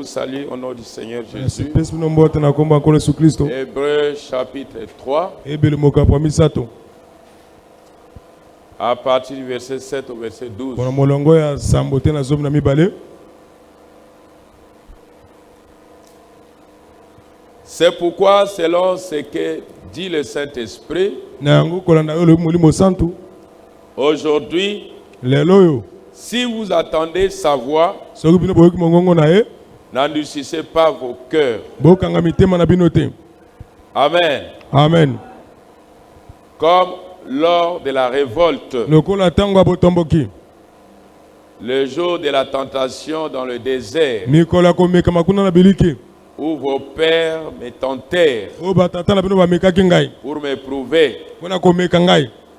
salue au nom du Seigneur Jésus. Hébreux chapitre 3. À partir du verset 7 au verset 12. C'est pourquoi, selon ce que dit le Saint-Esprit, aujourd'hui, si vous attendez sa voix, n'endurcissez pas vos cœurs. Amen. Amen. Comme lors de la révolte, le jour de la tentation dans le désert, où vos pères me tentèrent pour m'éprouver,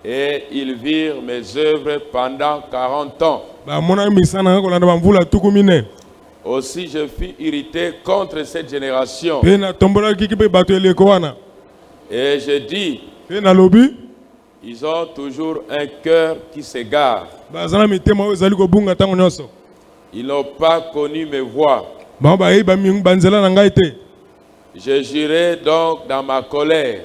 et ils virent mes œuvres pendant 40 ans. Aussi je fus irrité contre cette génération. Et je dis, ils ont toujours un cœur qui s'égare. Ils n'ont pas connu mes voies. Je jurai donc dans ma colère.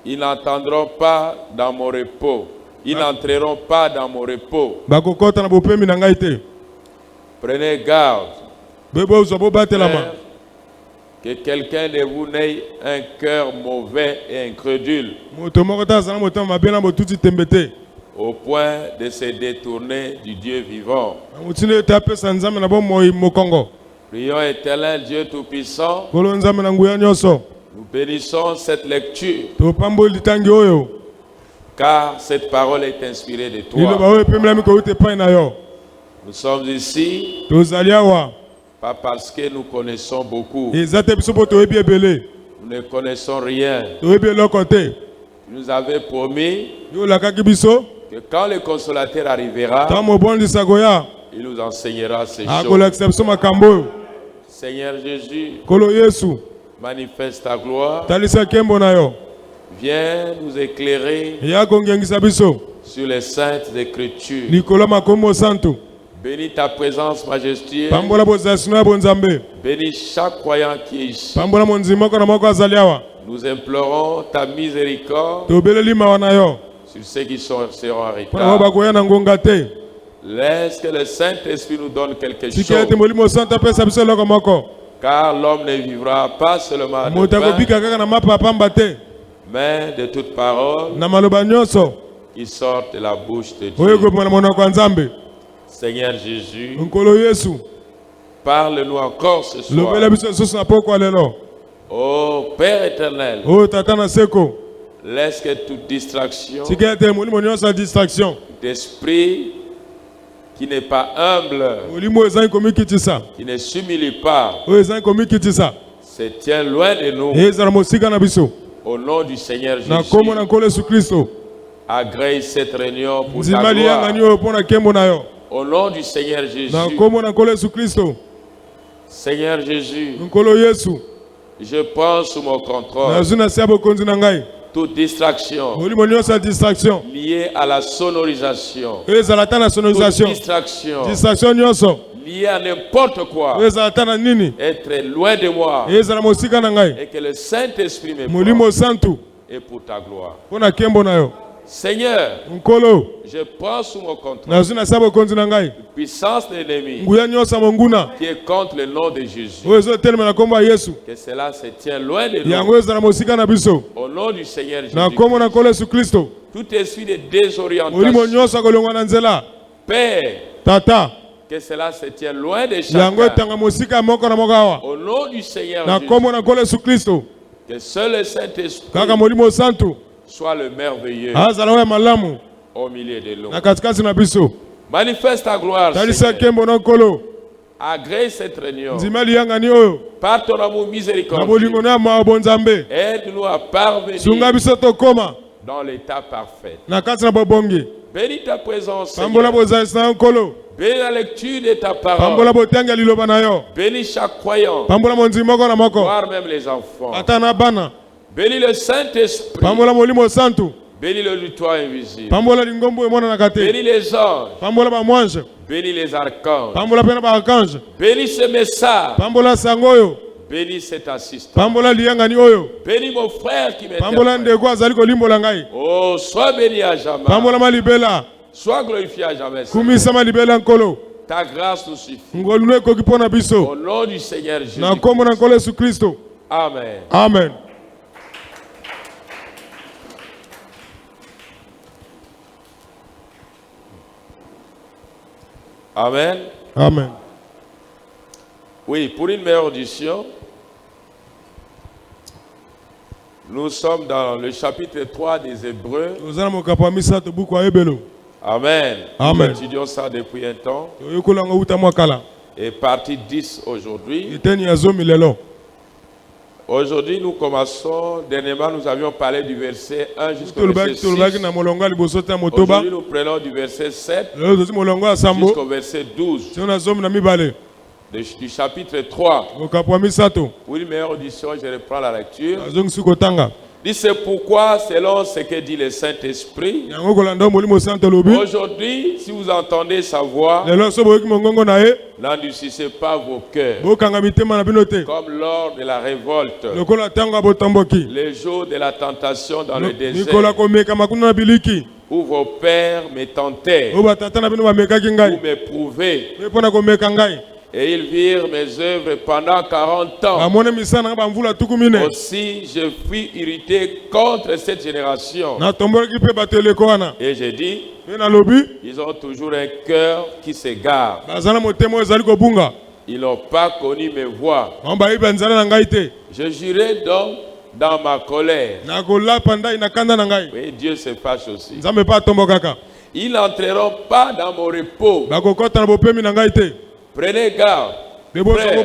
Ils n'entendront pas dans mon repos. Ils n'entreront pas dans mon repos. Prenez garde que quelqu'un de vous n'ait un cœur mauvais et incrédule, au point de se détourner du Dieu vivant. Prions éternel Dieu Tout-Puissant. Nous bénissons cette lecture, car cette parole est inspirée de toi. Nous sommes ici, pas parce que nous connaissons beaucoup. Nous ne connaissons rien. Tu nous avais promis que quand le consolateur arrivera, il nous enseignera ces choses. Seigneur Jésus, manifeste ta gloire. Viens nous éclairer sur les saintes écritures. Bénis ta présence majestueuse. Bénis chaque croyant qui est ici. Nous implorons ta miséricorde sur ceux qui seront en retard. Laisse que le Saint-Esprit nous donne quelque chose. Car l'homme ne vivra pas seulement de pain, mais de toute parole qui sort de la bouche de Dieu. Seigneur Jésus, parle-nous encore ce soir. Oh Père éternel, laisse que toute distraction d'esprit qui n'est pas humble, qui ne s'humilie pas, se tient loin de nous. Au nom du Seigneur Jésus, agrée cette réunion pour ta gloire. Au nom du Seigneur Jésus, Seigneur Jésus, je prends sous mon contrôle toute distraction liée à la sonorisation, toute distraction liée à n'importe quoi, être loin de moi, et que le Saint-Esprit me prenne, et pour ta gloire. Seigneur, je prends sous mon contrôle la puissance de l'ennemi qui est contre le nom de Jésus. Que cela se tient loin de nous. Au nom du Seigneur Jésus. Tout esprit de désorientation, Père, que cela se tient loin de chacun. Au nom du Seigneur Jésus. Que seul le Saint-Esprit soit le merveilleux au milieu de l'eau. Manifeste ta gloire, Seigneur. Agrée cette réunion par ton amour miséricordieux. Aide-nous à parvenir dans l'état parfait. Bénis ta présence, Seigneur. Bénis la lecture de ta parole. Bénis chaque croyant, voire même les enfants. Bénis le Saint-Esprit. Bénis le lutoire invisible. Bénis les anges. Bénis les archanges. Bénis ce message. Bénis cet assistant. Bénis mon frère qui m'interprète. Oh, sois béni à jamais. Sois glorifié à jamais. Ta grâce nous suffit. Au nom du Seigneur Jésus. Amen. Amen. Amen. Amen. Oui, pour une meilleure audition, nous sommes dans le chapitre 3 des Hébreux. Amen. Amen. Nous étudions ça depuis un temps. Et partie 10 aujourd'hui. Aujourd'hui, nous commençons. Dernièrement, nous avions parlé du verset 1 jusqu'au verset 6. Aujourd'hui, nous prenons du verset 7 jusqu'au verset 12. Du chapitre 3. Pour une meilleure audition, je reprends la lecture. Dit, c'est pourquoi, selon ce que dit le Saint-Esprit, aujourd'hui, si vous entendez sa voix, n'endurcissez pas vos cœurs, comme lors de la révolte, les jours de la tentation dans le désert, où vos pères me tentaient, vous m'éprouvez, et ils virent mes œuvres pendant 40 ans. Aussi, je fus irrité contre cette génération. Et j'ai dit, ils ont toujours un cœur qui s'égare. Ils n'ont pas connu mes voies. Je jurai donc dans ma colère. Oui, Dieu se fâche aussi. Ils n'entreront pas dans mon repos. Prenez garde, frère,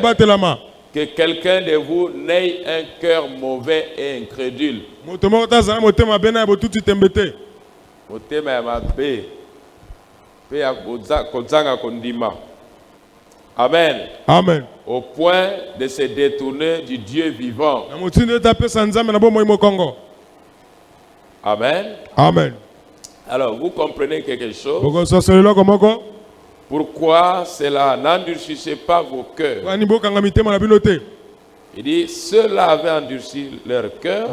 que quelqu'un de vous n'ait un cœur mauvais et incrédule. Amen. Amen. Au point de se détourner du Dieu vivant. Amen. Amen. Alors, vous comprenez quelque chose? Pourquoi cela? N'endurcissez pas vos cœurs. Il dit, ceux-là avaient endurci leur cœur.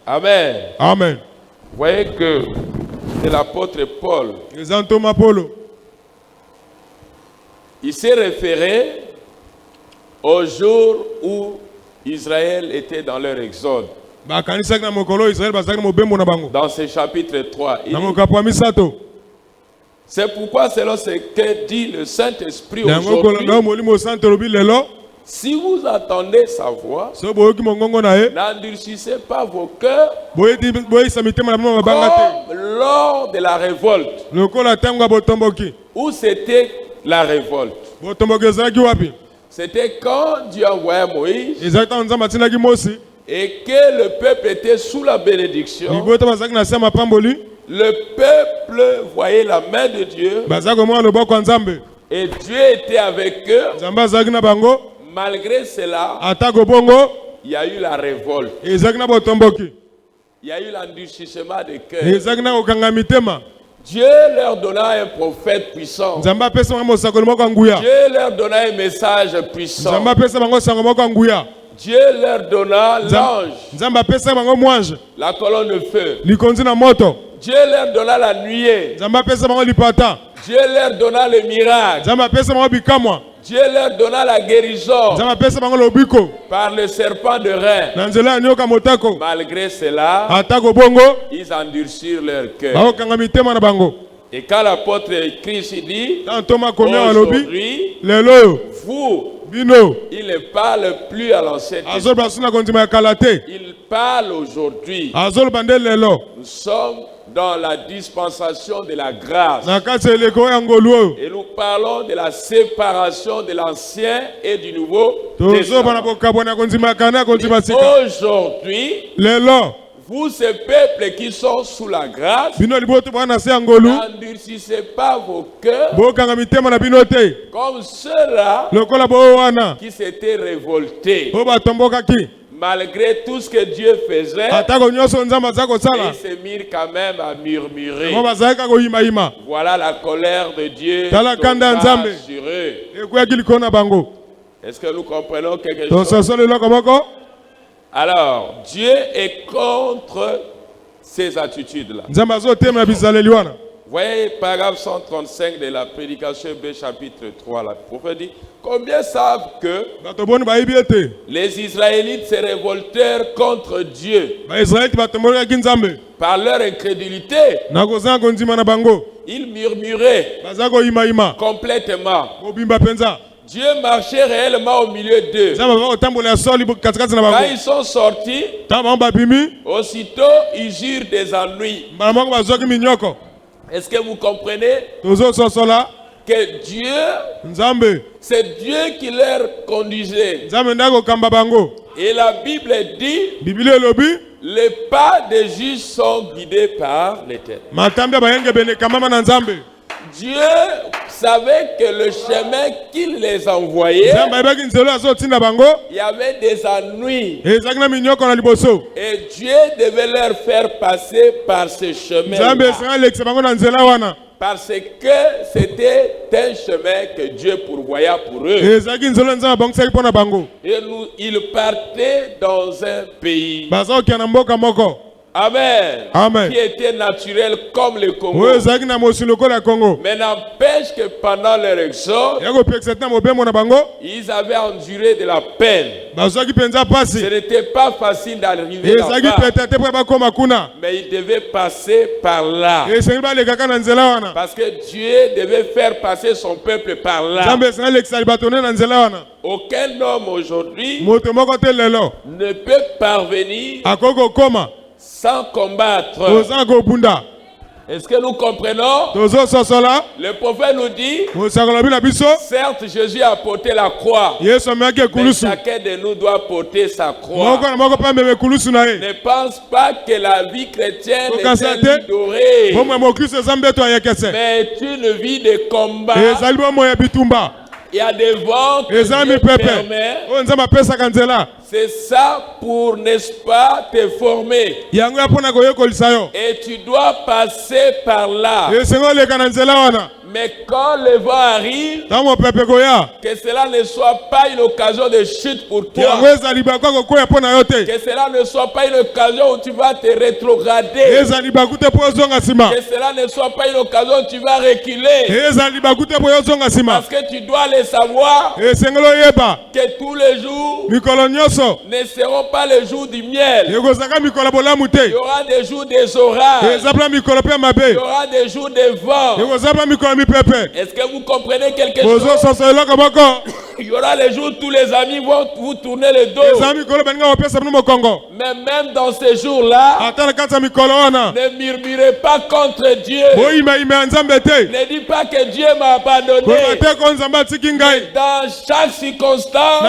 Amen. Amen. Vous voyez que c'est l'apôtre Paul. Il s'est référé au jour où Israël était dans leur exode. Dans ce chapitre 3, c'est pourquoi, selon ce que dit le Saint-Esprit aujourd'hui, si vous entendez sa voix, n'endurcissez pas vos cœurs comme lors de la révolte. Où c'était la révolte? C'était quand Dieu envoyait Moïse et que le peuple était sous la bénédiction. Le peuple voyait la main de Dieu et Dieu était avec eux. Malgré cela, il y a eu la révolte. Il y a eu l'endurcissement de cœur. Dieu leur donna un prophète puissant. Dieu leur donna un message puissant. Dieu leur donna l'ange, la colonne de feu. Dieu leur donna la nuée. Dieu leur donna le miracle. Dieu leur donna la guérison par le serpent de rein. Malgré cela, ils endurcirent leur cœur. Et quand l'apôtre Christ dit, aujourd'hui, vous, il ne parle plus à l'ancien testament. Il parle aujourd'hui. Nous sommes dans la dispensation de la grâce. Et nous parlons de la séparation de l'ancien et du nouveau testament. Aujourd'hui, vous, ces peuples qui sont sous la grâce, n'endurcissez pas vos cœurs comme ceux-là qui s'étaient révoltés. malgré tout ce que Dieu faisait, ils se mirent quand même à murmurer. Voilà la colère de Dieu sur eux. Est-ce que nous comprenons quelque chose? Alors, Dieu est contre ces attitudes-là. Voyez, paragraphe 135 de la prédication B, chapitre 3, la prophète dit, combien savent que les Israélites se révoltèrent contre Dieu par leur incrédulité. Ils murmuraient complètement. Dieu marchait réellement au milieu d'eux. Quand ils sont sortis, aussitôt ils eurent des ennuis. Est-ce que vous comprenez que Dieu, c'est Dieu qui leur conduisait. Et la Bible dit, les pas des juges sont guidés par l'Éternel. Dieu savait que le chemin qu'il les envoyait, il y avait des ennuis. Et Dieu devait leur faire passer par ce chemin. Parce que c'était un chemin que Dieu pourvoyait pour eux. Et ils partaient dans un pays. Amen. Amen. Qui était naturel comme le Congo. Mais n'empêche que pendant leur exode, ils avaient enduré de la peine. Ce n'était pas facile d'arriver là-bas. Mais ils devaient passer par là. Parce que Dieu devait faire passer son peuple par là. Aucun homme aujourd'hui ne peut parvenir sans combattre. Est-ce que nous comprenons? Le prophète nous dit, certes Jésus a porté la croix, mais chacun de nous doit porter sa croix. Ne pense pas que la vie chrétienne est une vie dorée, mais est une vie de combat. Il y a des vents que Dieu permet. C'est ça pour, n'est-ce pas, te former. Et tu dois passer par là. Mais quand le vent arrive, que cela ne soit pas une occasion de chute pour toi. Que cela ne soit pas une occasion où tu vas te rétrograder. Que cela ne soit pas une occasion où tu vas reculer. Parce que tu dois le savoir que tous les jours ne seront pas les jours du miel. Il y aura des jours des orages. Il y aura des jours des vents. Est-ce que vous comprenez quelque chose? Il y aura les jours où tous les amis vont vous tourner le dos. Mais même dans ces jours-là, ne murmurez pas contre Dieu. Ne dis pas que Dieu m'a abandonné. Mais dans chaque circonstance,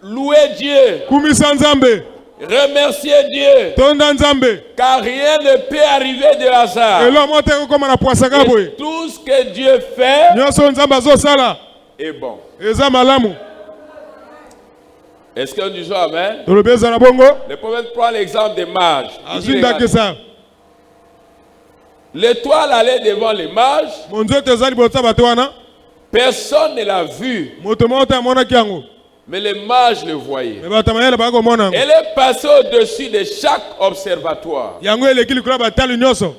louez Dieu. Remerciez Dieu. Car rien ne peut arriver de hasard. Et tout ce que Dieu fait est bon. Est-ce qu'on dit amen? Le prophète prend l'exemple des mages. L'étoile allait devant les mages. Personne ne l'a vu. Mais les mages le voyaient. Elle est passée au-dessus de chaque observatoire.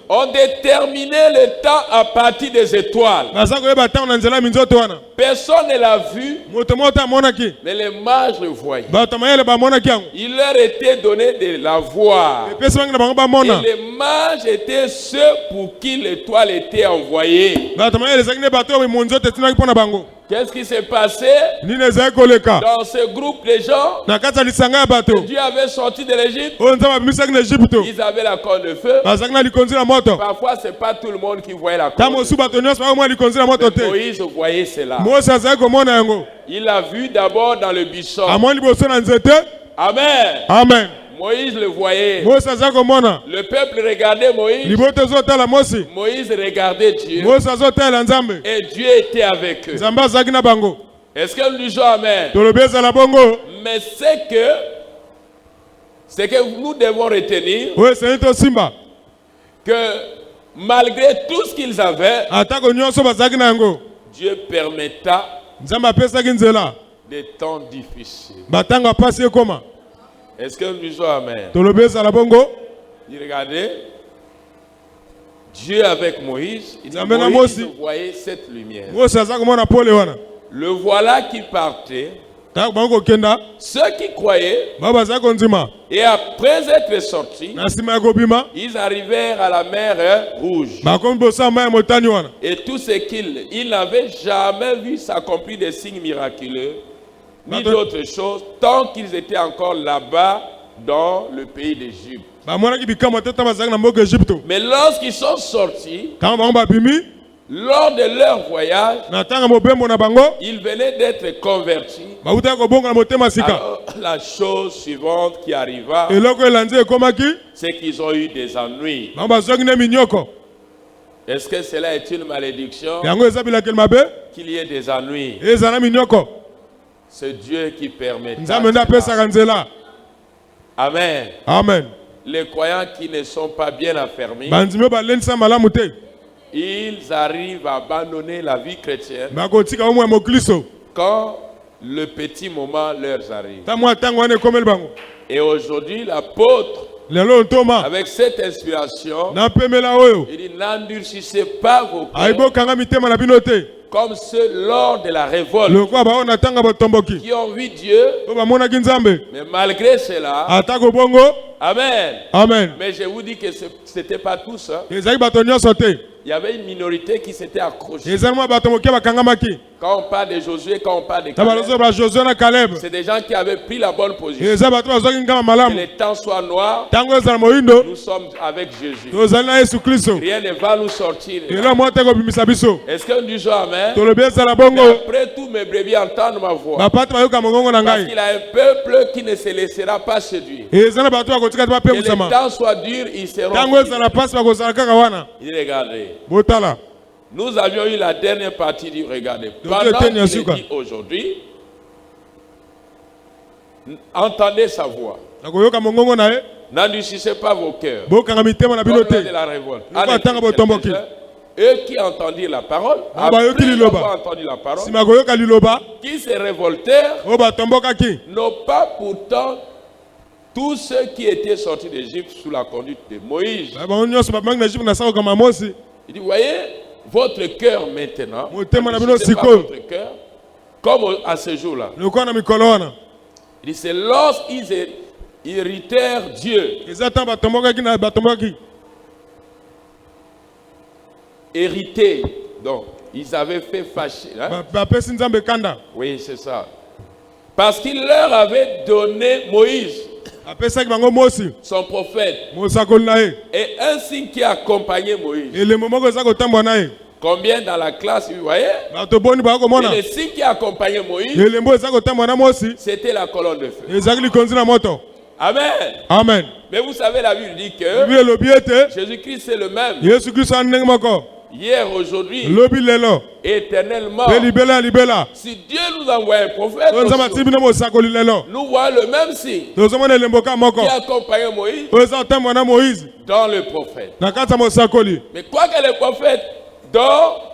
On déterminait le temps à partir des étoiles. Personne ne l'a vu, mais les mages le voyaient. Il leur était donné de la voir. Et les mages étaient ceux pour qui l'étoile était envoyée. Qu'est-ce qui s'est passé dans ce groupe de gens que Dieu avait sorti de l'Égypte? Ils avaient la corne de feu. Parfois, ce n'est pas tout le monde qui voyait la corne de feu. Mais Moïse voyait cela. Il l'a vu d'abord dans le buisson. Amen. Amen. Moïse le voyait. Le peuple regardait Moïse. Moïse regardait Dieu. Et Dieu était avec eux. Est-ce que nous disons Amen? Mais ce que nous devons retenir, que malgré tout ce qu'ils avaient, Dieu permetta des temps difficiles. Est-ce que nous disons Amen? Regardez, Dieu avec Moïse, il dit, Moïse voyait cette lumière. Le voilà qui partait. Ceux qui croyaient, et après être sortis, ils arrivèrent à la mer Rouge. Et tout ce qu'ils n'avaient jamais vu s'accomplir des signes miraculeux, ni d'autres choses, tant qu'ils étaient encore là-bas dans le pays d'Égypte. Mais lorsqu'ils sont sortis, lors de leur voyage, ils venaient d'être convertis. Alors, la chose suivante qui arriva, c'est qu'ils ont eu des ennuis. Est-ce que cela est une malédiction? Qu'il y ait des ennuis. C'est Dieu qui permet. Amen. Amen. Les croyants qui ne sont pas bien affermis, ils arrivent à abandonner la vie chrétienne quand le petit moment leur arrive. Et aujourd'hui, l'apôtre, avec cette inspiration, il dit, n'endurcissez pas vos cœurs comme ceux lors de la révolte qui ont vu Dieu, mais malgré cela, Amen. Amen. Mais je vous dis que ce n'était pas tout ça. Il y avait une minorité qui s'était accrochée. Quand on parle de Josué, quand on parle de Caleb, c'est des gens qui avaient pris la bonne position. Que les temps soient noirs, nous sommes avec Jésus. Rien ne va nous sortir. Est-ce que nous disons Amen? Mais après tout, mes brebis entendent ma voix. Parce qu'il a un peuple qui ne se laissera pas séduire. Que les temps soient durs, ils seront. Regardez. Nous avions eu la dernière partie du regardez. Pendant qu'il est dit aujourd'hui, entendez sa voix. N'endurcissez pas vos cœurs. De la révolte. Eux qui entendirent la parole, après avoir entendu la parole, qui se révoltèrent, n'ont pas pourtant tous ceux qui étaient sortis d'Égypte sous la conduite de Moïse. Il dit, voyez, votre cœur maintenant, votre cœur, comme à ce jour-là. Il dit, c'est lorsqu'ils irritèrent Dieu. Hérité, donc, ils avaient fait fâcher. Hein? Oui, c'est ça. Parce qu'il leur avait donné Moïse, son prophète, et un signe qui accompagnait Moïse. Combien dans la classe, vous voyez? Et le signe qui accompagnait Moïse, c'était la colonne de feu. Amen. Amen. Mais vous savez, la Bible dit que Jésus-Christ c'est le même. Hier, aujourd'hui, éternellement. Si Dieu nous envoie un prophète, nous voyons le même signe qui accompagne Moïse dans le prophète. Mais quoi que le prophète dort,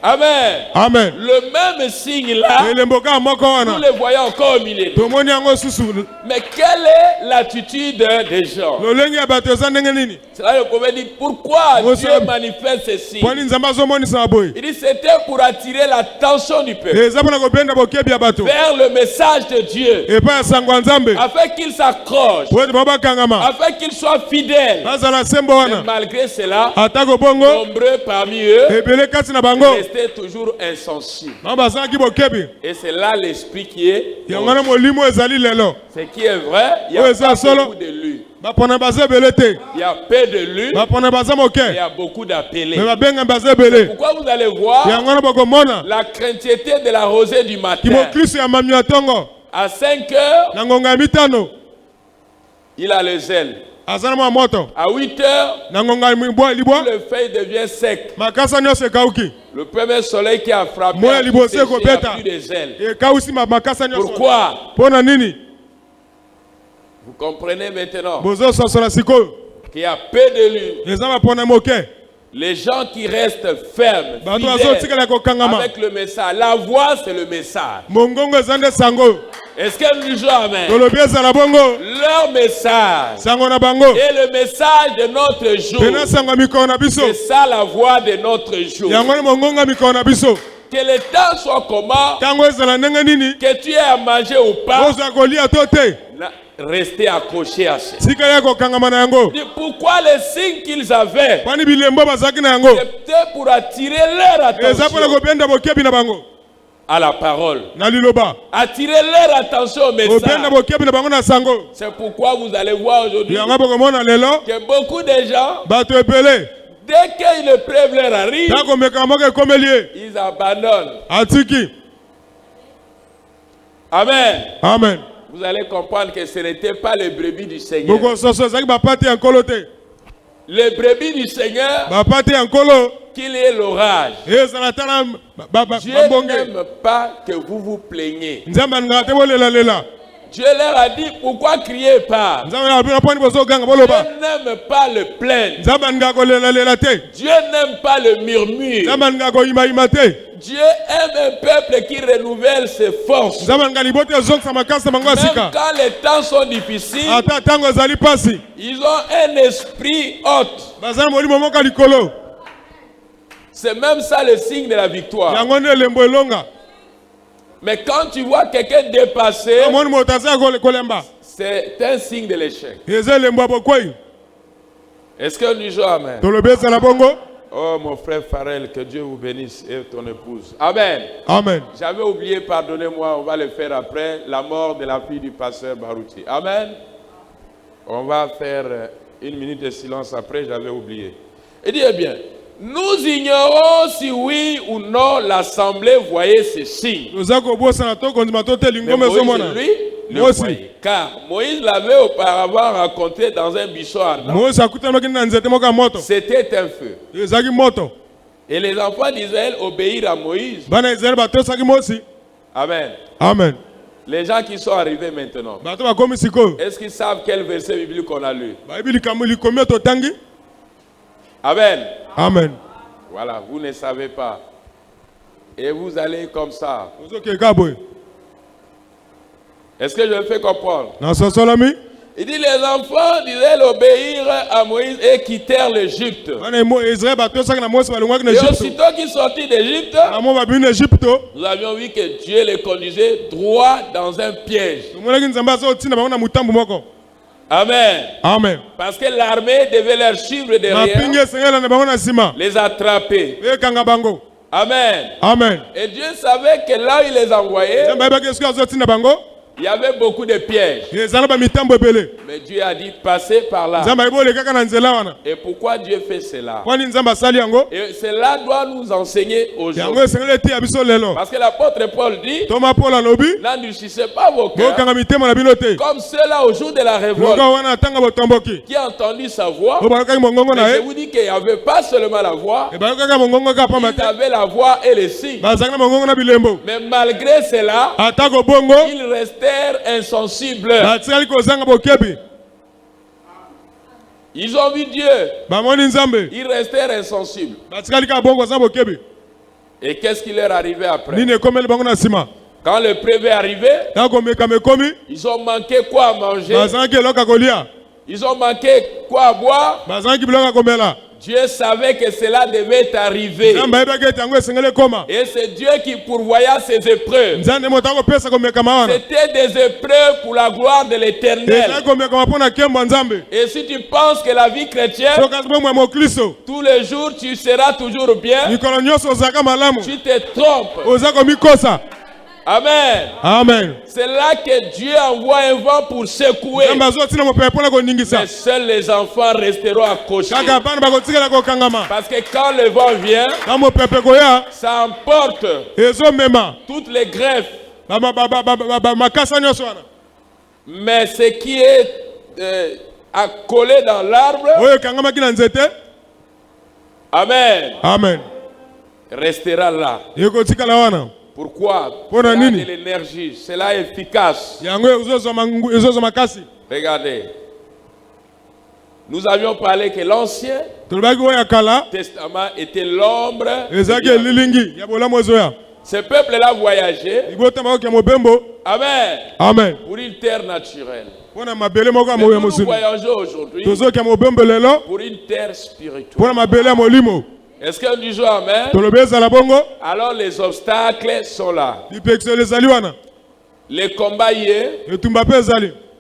Amen. Amen. Le même signe là, nous le voyons encore au milieu. Mais quelle est l'attitude des gens? C'est là le prophète dit, pourquoi Dieu manifeste ces signes? Il dit, c'était pour attirer l'attention du peuple vers le message de Dieu, afin qu'il s'accroche, afin qu'il soit fidèle. Et malgré cela, nombreux parmi eux restaient toujours insensibles. Et c'est là l'esprit qui est. Ce qui est vrai, il y a pas beaucoup d'élus. Il y a peu de lus, il y a beaucoup d'appelés. Pourquoi vous allez voir la craintivité de la rosée du matin. À 5 heures, il a le zèle. À 8 heures, le feuille devient sec. Le premier soleil qui a frappé, il n'y a plus des ailes. Pourquoi? Vous comprenez maintenant qu'il y a peu de lune. Les gens qui restent fermes, fidèles avec le message. La voix, c'est le message. Est-ce que nous disons amen? Leur message est le message de notre jour. C'est ça la voix de notre jour. Que le temps soit comment, que tu aies à manger ou pas, restez accrochés à ça. Pourquoi les signes qu'ils avaient, c'était pour attirer leur attention à la parole, attirer leur attention au message. C'est pourquoi vous allez voir aujourd'hui que beaucoup de gens, dès qu'une épreuve leur arrive, ils abandonnent. Amen. Amen. Vous allez comprendre que ce n'était pas les brebis du Seigneur. Les brebis du Seigneur, qu'il y ait l'orage. Dieu n'aime pas que vous vous plaignez. Dieu leur a dit, pourquoi criez pas? Dieu n'aime pas le plainte. Dieu n'aime pas le murmure. Dieu aime un peuple qui renouvelle ses forces. Même quand les temps sont difficiles, ils ont un esprit haute. C'est même ça le signe de la victoire. Mais quand tu vois quelqu'un dépasser, c'est un signe de l'échec. Est-ce que nous jouons amen? Oh mon frère Farel, que Dieu vous bénisse et ton épouse. Amen. Amen. J'avais oublié, pardonnez-moi, on va le faire après, la mort de la fille du pasteur Barouti. Amen. On va faire 1 minute de silence après, j'avais oublié. Et dites bien, nous ignorons si oui ou non l'assemblée voyait ces signes. Mais Moïs, lui, le voyait. Car Moïse l'avait auparavant rencontré dans un buisson ardent. C'était un feu. Et les enfants d'Israël obéirent à Moïse. Amen. Amen. Les gens qui sont arrivés maintenant, est-ce qu'ils savent quel verset biblique qu'on a lu? Amen. Amen. Voilà, vous ne savez pas. Et vous allez comme ça. Est-ce que je le fais comprendre? Il dit les enfants d'Israël obéirent à Moïse et quittèrent l'Égypte. Et aussitôt qu'ils sortirent d'Égypte, nous avions vu que Dieu les conduisait droit dans un piège. Amen. Amen. Parce que l'armée devait leur suivre derrière, les attraper. Amen. Amen. Et Dieu savait que là où il les envoyait, il y avait beaucoup de pièges. Mais Dieu a dit passez par là. Et pourquoi Dieu fait cela? Et cela doit nous enseigner aujourd'hui. Parce que l'apôtre Paul dit, n'endurcissez pas vos cœurs comme ceux-là au jour de la révolte qui a entendu sa voix. Mais je vous dis qu'il n'y avait pas seulement la voix, il avait la voix et les signes. Mais malgré cela, il restait insensibles. Ils ont vu Dieu. Ils restèrent insensibles. Et qu'est-ce qui leur arrivait après? Quand le prévu est arrivé, ils ont manqué quoi à manger? Ils ont manqué quoi à boire? Dieu savait que cela devait arriver. Et c'est Dieu qui pourvoyait ces épreuves. C'était des épreuves pour la gloire de l'Éternel. Et si tu penses que la vie chrétienne, tous les jours tu seras toujours bien, tu te trompes. Amen. Amen. C'est là que Dieu envoie un vent pour secouer. Mais seuls les enfants resteront accrochés. Parce que quand le vent vient, ça emporte toutes les greffes. Mais ce qui est accolé dans l'arbre. Amen. Amen. Restera là. Pourquoi? Cela a de l'énergie, cela est efficace. Regardez. Nous avions parlé que l'Ancien Testament était l'ombre. Ce peuple-là voyageait. Amen. Amen. Pour une terre naturelle. Mais nous voyageons aujourd'hui pour une terre spirituelle. Est-ce que nous disons Amen? Alors les obstacles sont là. Les combats y est.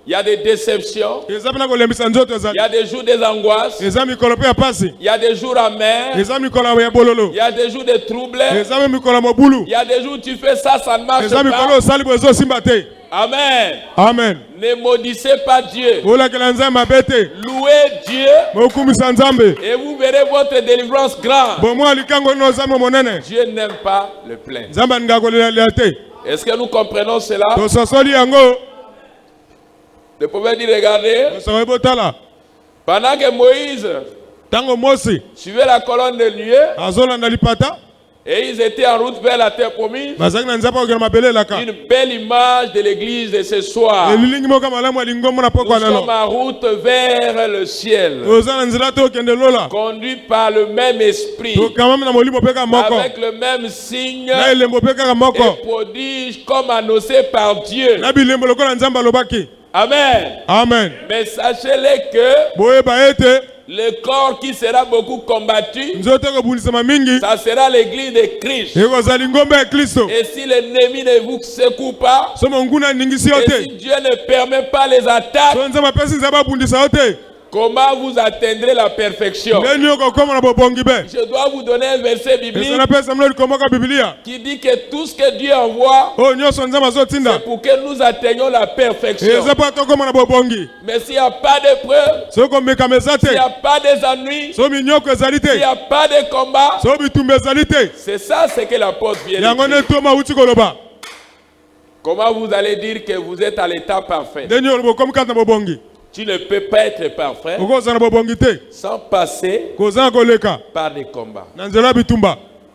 Il y a des déceptions. Il y a des jours des angoisses. Il y a des jours amers. Il y a des jours de troubles. Il y a des jours où tu fais ça, ça ne marche pas. Amen. Amen. Ne maudissez pas Dieu. Louez Dieu. Et vous verrez votre délivrance grande. Dieu n'aime pas le plein. Est-ce que nous comprenons cela? Le prophète dit, regardez, pendant que Moïse suivait la colonne de nuée, et ils étaient en route vers la terre promise, une belle image de l'église de ce soir. Nous sommes en route vers le ciel, conduits par le même esprit, avec le même signe et prodige comme annoncé par Dieu. Amen. Amen. Mais sachez-le que le corps qui sera beaucoup combattu, ça sera l'église de Christ. Et si l'ennemi ne vous secoue pas, et si Dieu ne permet pas les attaques, comment vous atteindrez la perfection? Je dois vous donner un verset biblique qui dit que tout ce que Dieu envoie, c'est pour que nous atteignions la perfection. Mais s'il n'y a pas de preuves, s'il n'y a pas des ennuis, s'il n'y a pas de combat, c'est ça ce que l'apôtre vient de dire. Comment vous allez dire que vous êtes à l'état parfait? Tu ne peux pas être parfait sans passer par des combats.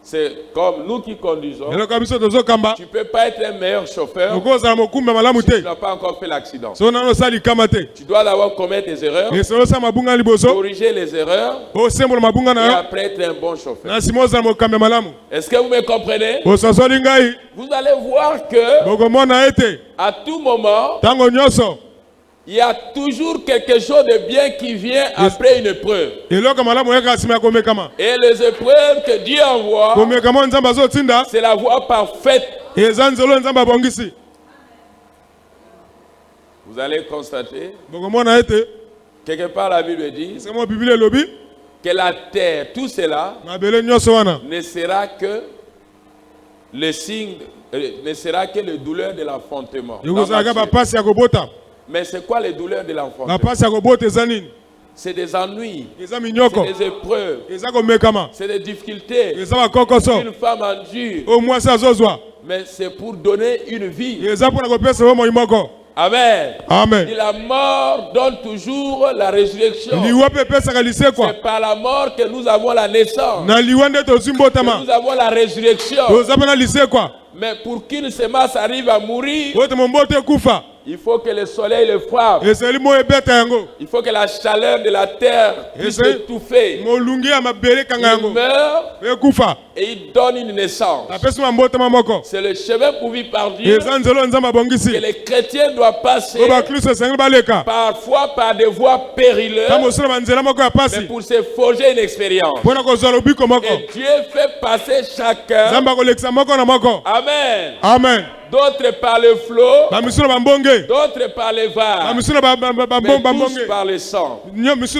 C'est comme nous qui conduisons. Tu ne peux pas être un meilleur chauffeur si tu n'as pas encore fait l'accident. Tu dois d'abord commettre des erreurs, corriger les erreurs et après être un bon chauffeur. Est-ce que vous me comprenez? Vous allez voir que à tout moment, il y a toujours quelque chose de bien qui vient après une épreuve. Et les épreuves que Dieu envoie, c'est la voie parfaite. Vous allez constater, quelque part la Bible dit que la terre, tout cela, ne sera que le signe, ne sera que le douleur de l'enfantement. Mais c'est quoi les douleurs de l'enfantement? C'est des ennuis, c'est des épreuves, c'est des difficultés. Une femme endure, mais c'est pour donner une vie. Amen. Amen. Et la mort donne toujours la résurrection. C'est par la mort que nous avons la naissance, que nous avons la résurrection. Mais pour qu'une semence arrive à mourir, il faut que le soleil le frappe. Il faut que la chaleur de la terre puisse l'étouffer. Il meurt et il donne une naissance. C'est le chemin pourvu par Dieu que les chrétiens doivent passer, parfois par des voies périlleuses, mais pour se forger une expérience. Et Dieu fait passer chacun. Amen. Amen. D'autres par le flot, d'autres par les vagues, mais tous par le sang. Est-ce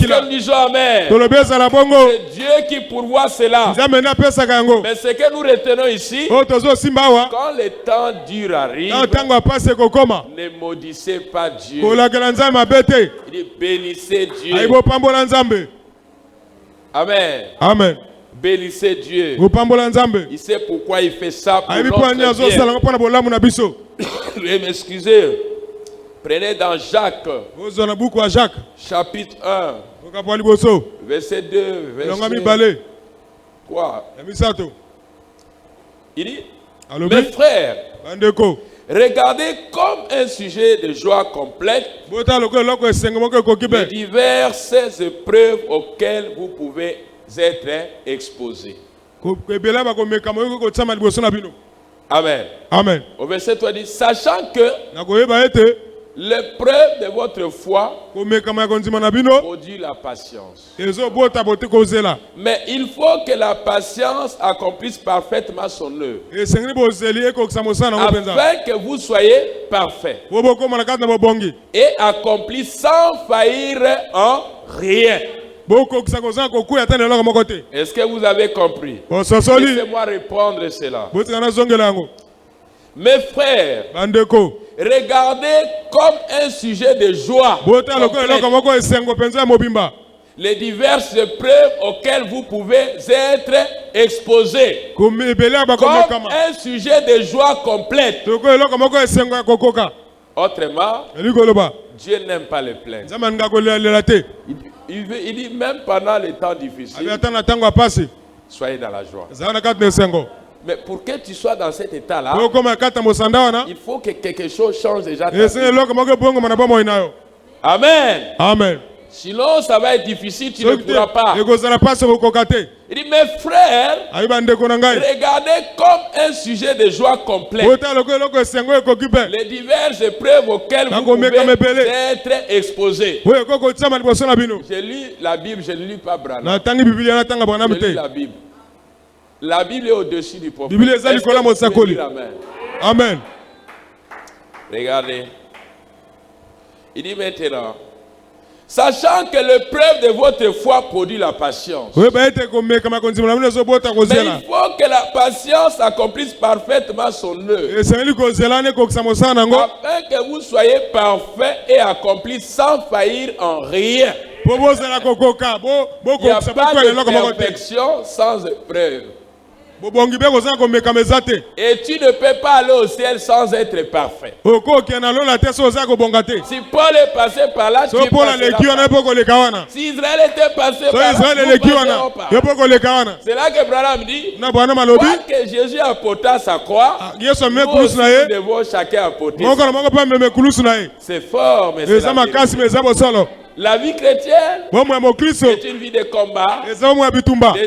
que nous disons Amen? C'est Dieu qui pourvoit cela. Mais ce que nous retenons ici, quand le temps dur arrive, ne maudissez pas Dieu. Il dit bénissez Dieu. Amen. Amen. Bénissez Dieu. Il sait pourquoi il fait ça pour notre bien. Veuillez m'excuser. Prenez dans Jacques, chapitre 1, verset 2, verset 3. Il dit, mes frères, regardez comme un sujet de joie complète les diverses épreuves auxquelles vous pouvez être exposés. Amen. Amen. Au verset 3 dit, sachant que l'épreuve de votre foi produit la patience. Mais il faut que la patience accomplisse parfaitement son œuvre, afin que vous soyez parfaits et accomplis sans faillir en rien. Est-ce que vous avez compris? Laissez-moi répondre cela. Mes frères, regardez comme un sujet de joie les diverses épreuves auxquelles vous pouvez être exposés, comme un sujet de joie complète. Autrement, Dieu n'aime pas les plaintes. Il dit même pendant les temps difficiles, soyez dans la joie. Mais pour que tu sois dans cet état-là, il faut que quelque chose change déjà. Amen. Amen. Sinon, ça va être difficile, tu ne pourras pas. Il dit, mes frères, regardez comme un sujet de joie complet les diverses épreuves auxquelles vous pouvez être exposés. J'ai lu la Bible, je ne lis pas Branham. Je lis la Bible. La Bible est au-dessus du prophète. Amen. Regardez. Il dit maintenant, sachant que l'épreuve de votre foi produit la patience. Mais il faut que la patience accomplisse parfaitement son œuvre, afin que vous soyez parfaits et accomplis sans faillir en rien. Il n'y a pas de perfection sans épreuve. Et tu ne peux pas aller au ciel sans être parfait. Si Paul est passé par là, tu es passé là. Si Israël était passé par là, c'est là que Branham dit, quoi que Jésus apporta sa croix, nous aussi nous devons chacun apporter. C'est fort, mais c'est la vie chrétienne est une vie de combat, des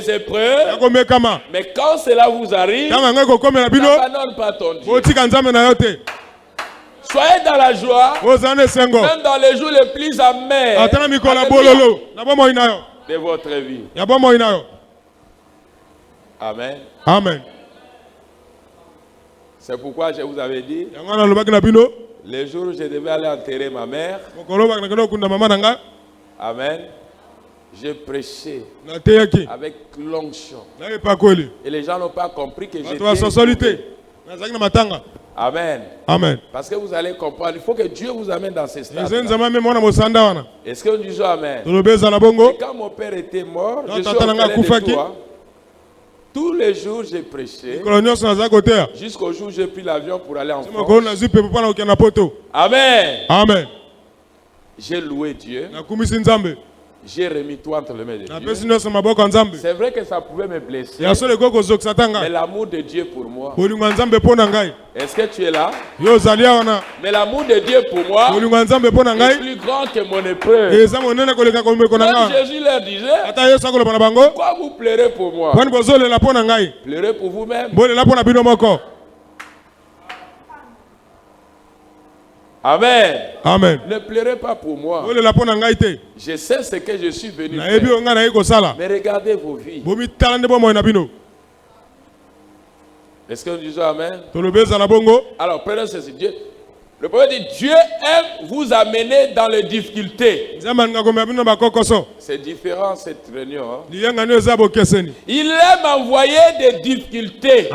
épreuves. Mais quand cela vous arrive, n'abandonne pas ton Dieu. Soyez dans la joie, même dans les jours les plus amers de votre vie. Amen. Amen. C'est pourquoi je vous avais dit, les jours où je devais aller enterrer ma mère, amen, j'ai prêché avec l'onction. Et les gens n'ont pas compris que j'étais. Amen. Amen. Parce que vous allez comprendre, il faut que Dieu vous amène dans ces stades. Est-ce que nous disons amen? Et quand mon père était mort, je suis au palais de toi. Tous les jours j'ai prêché jusqu'au jour où j'ai pris l'avion pour aller en France. Amen. Amen. J'ai loué Dieu. J'ai remis tout entre les mains de Dieu. C'est vrai que ça pouvait me blesser, mais l'amour de Dieu pour moi. Est-ce que tu es là? Mais l'amour de Dieu pour moi est plus grand que mon épreuve. Même Jésus leur disait, pourquoi vous pleurez pour moi? Pleurez pour vous-même. Amen. Amen. Ne pleurez pas pour moi. Je sais ce que je suis venu faire. Mais regardez vos vies. Est-ce que nous disons amen? Alors prenons ceci. Le prophète dit, Dieu aime vous amener dans les difficultés. C'est différent cette réunion. Il aime envoyer des difficultés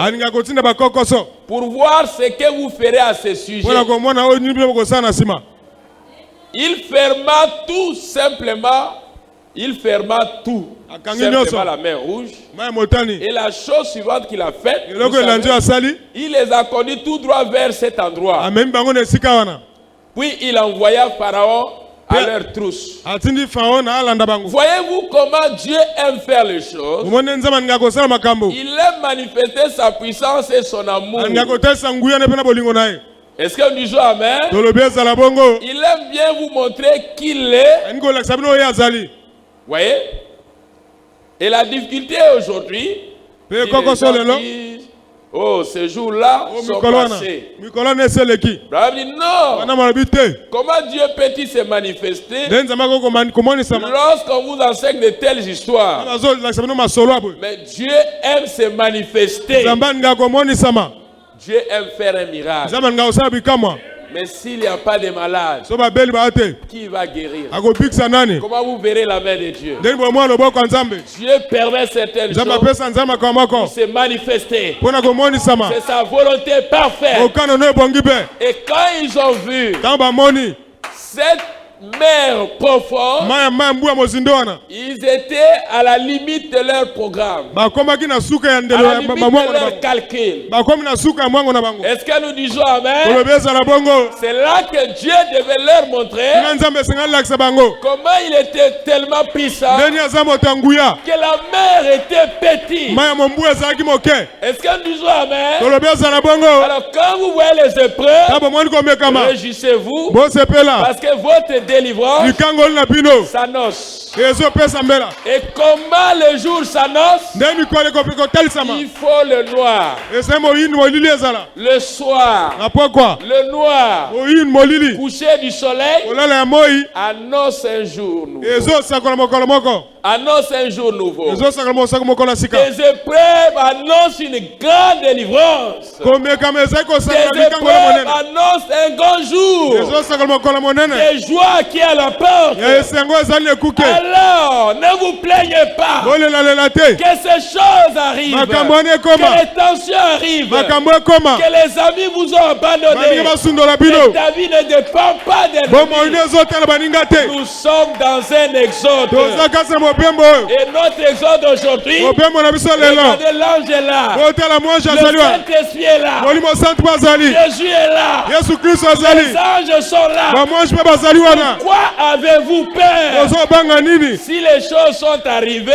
pour voir ce que vous ferez à ce sujet. Il ferma tout simplement. Il ferma tout. Simplement la mer rouge. Et la chose suivante qu'il a faite, il les a conduits tout droit vers cet endroit. Puis il envoya Pharaon à leur trousse. Voyez-vous comment Dieu aime faire les choses? Il aime manifester sa puissance et son amour. Est-ce que nous disons Amen? Il aime bien vous montrer qui il est. Voyez? Et la difficulté aujourd'hui, oh, ces jours-là sont passés. Abraham dit non. Comment Dieu peut-il se manifester lorsqu'on vous enseigne de telles histoires? Mais Dieu aime se manifester. Dieu aime faire un miracle. Mais s'il n'y a pas de malade, qui va guérir? Comment vous verrez la main de Dieu? Dieu permet certaines choses pour se manifester. C'est sa volonté parfaite. Et quand ils ont vu cette mer profonde, ils étaient à la limite de leur programme, à la limite de leur calcul. Est-ce que nous disons Amen? C'est là que Dieu devait leur montrer comment il était tellement puissant que la mer était petite. Est-ce que nous disons Amen? Alors quand vous voyez les épreuves, réjouissez-vous parce que votre délivrance s'annonce. Et comment le jour s'annonce? Il faut le noir. Le soir, le noir, coucher du soleil, annonce un jour nouveau. Annonce un jour nouveau. Les épreuves annoncent une grande délivrance. Les épreuves annoncent un grand jour. Des joies qui est à la porte. Alors, ne vous plaignez pas que ces choses arrivent, que les tensions arrivent, que les amis vous ont abandonné, que ta vie ne dépend pas de nous. Nous sommes dans un exode. Et notre exode aujourd'hui, regardez, l'ange est là, le Saint-Esprit est là, Jésus est là, les anges sont là. Pourquoi avez-vous peur? Si les choses sont arrivées,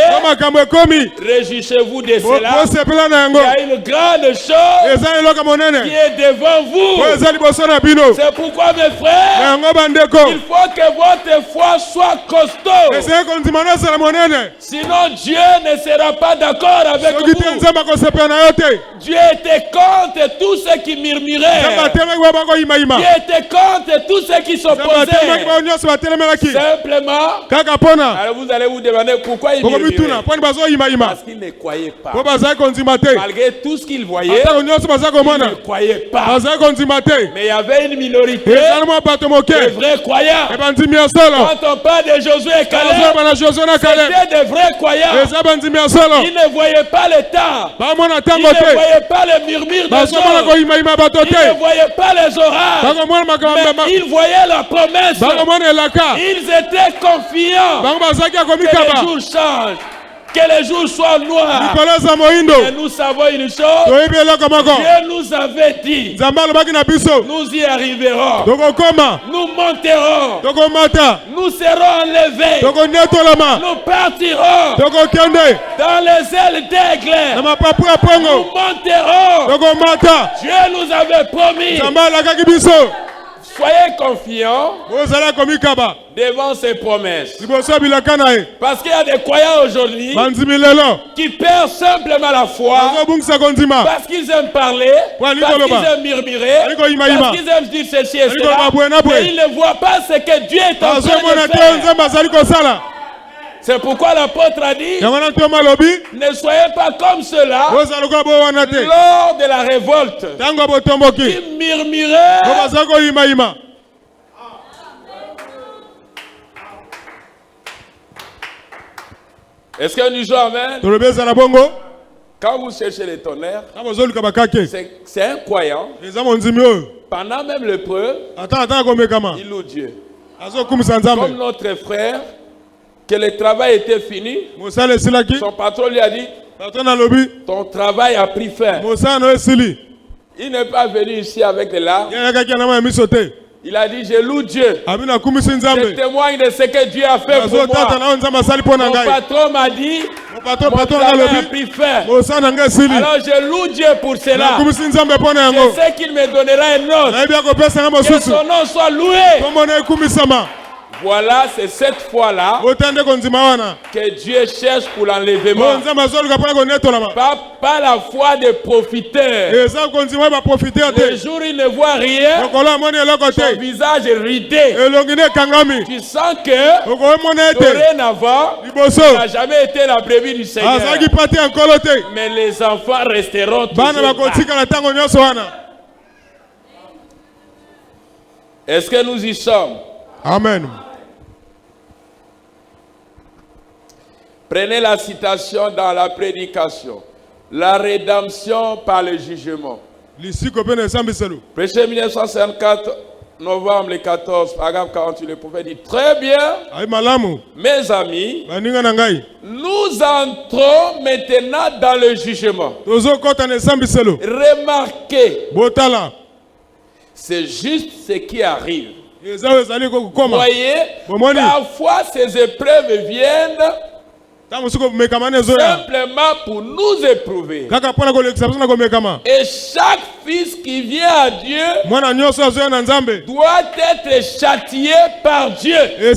réjouissez-vous de cela. Il y a une grande chose qui est devant vous. C'est pourquoi, mes frères, il faut que votre foi soit costaud. Sinon Dieu ne sera pas d'accord avec vous. Dieu était contre tous ceux qui murmuraient. Dieu était contre tous ceux qui s'opposaient. Simplement, alors vous allez vous demander pourquoi il murmurait. Parce qu'il ne croyait pas. Malgré tout ce qu'il voyait, il ne croyait pas. Mais il y avait une minorité de vrais croyants. Quand on parle de Josué et Caleb, c'était de vrais croyants. Ils ne voyaient pas le temps. Ils ne voyaient pas le murmure des hommes. Ils ne voyaient pas les orages. Mais ils voyaient la promesse. Ils étaient confiants que les jours changent, que les jours soient noirs. Et nous savons une chose, Dieu nous avait dit, nous y arriverons, nous monterons, nous serons enlevés, nous partirons dans les ailes d'aigle, nous monterons. Dieu nous avait promis. Soyez confiants devant ses promesses. Parce qu'il y a des croyants aujourd'hui qui perdent simplement la foi parce qu'ils aiment parler, parce qu'ils aiment murmurer, parce qu'ils aiment dire ceci et cela, mais ils ne voient pas ce que Dieu est en train de faire. C'est pourquoi l'apôtre a dit, ne soyez pas comme ceux-là lors de la révolte qui murmuraient. Est-ce que nous jouons Amen? Quand vous cherchez les tonnerres, c'est un croyant. Pendant même l'épreuve, il loue Dieu. Comme notre frère, que le travail était fini, son patron lui a dit, ton travail a pris fin. Il n'est pas venu ici avec des larmes. Il a dit, je loue Dieu. Je témoigne de ce que Dieu a fait pour moi. Mon patron m'a dit, mon travail a pris fin. Alors je loue Dieu pour cela. Je sais qu'il me donnera un autre. Que son nom soit loué. Voilà, c'est cette fois-là que Dieu cherche pour l'enlèvement. Pas la foi des profiteurs. Le jour où il ne voit rien, son visage est ridé. Tu sens que dorénavant, il n'a jamais été la brebis du Seigneur. Mais les enfants resteront toujours là. Est-ce que nous y sommes? Amen. Prenez la citation dans la prédication. La rédemption par le jugement. Prêché 1954, novembre le 14, paragraphe 48, le prophète dit, très bien, mes amis, nous entrons maintenant dans le jugement. Remarquez, c'est juste ce qui arrive. Voyez, parfois ces épreuves viennent simplement pour nous éprouver. Et chaque fils qui vient à Dieu doit être châtié par Dieu. Et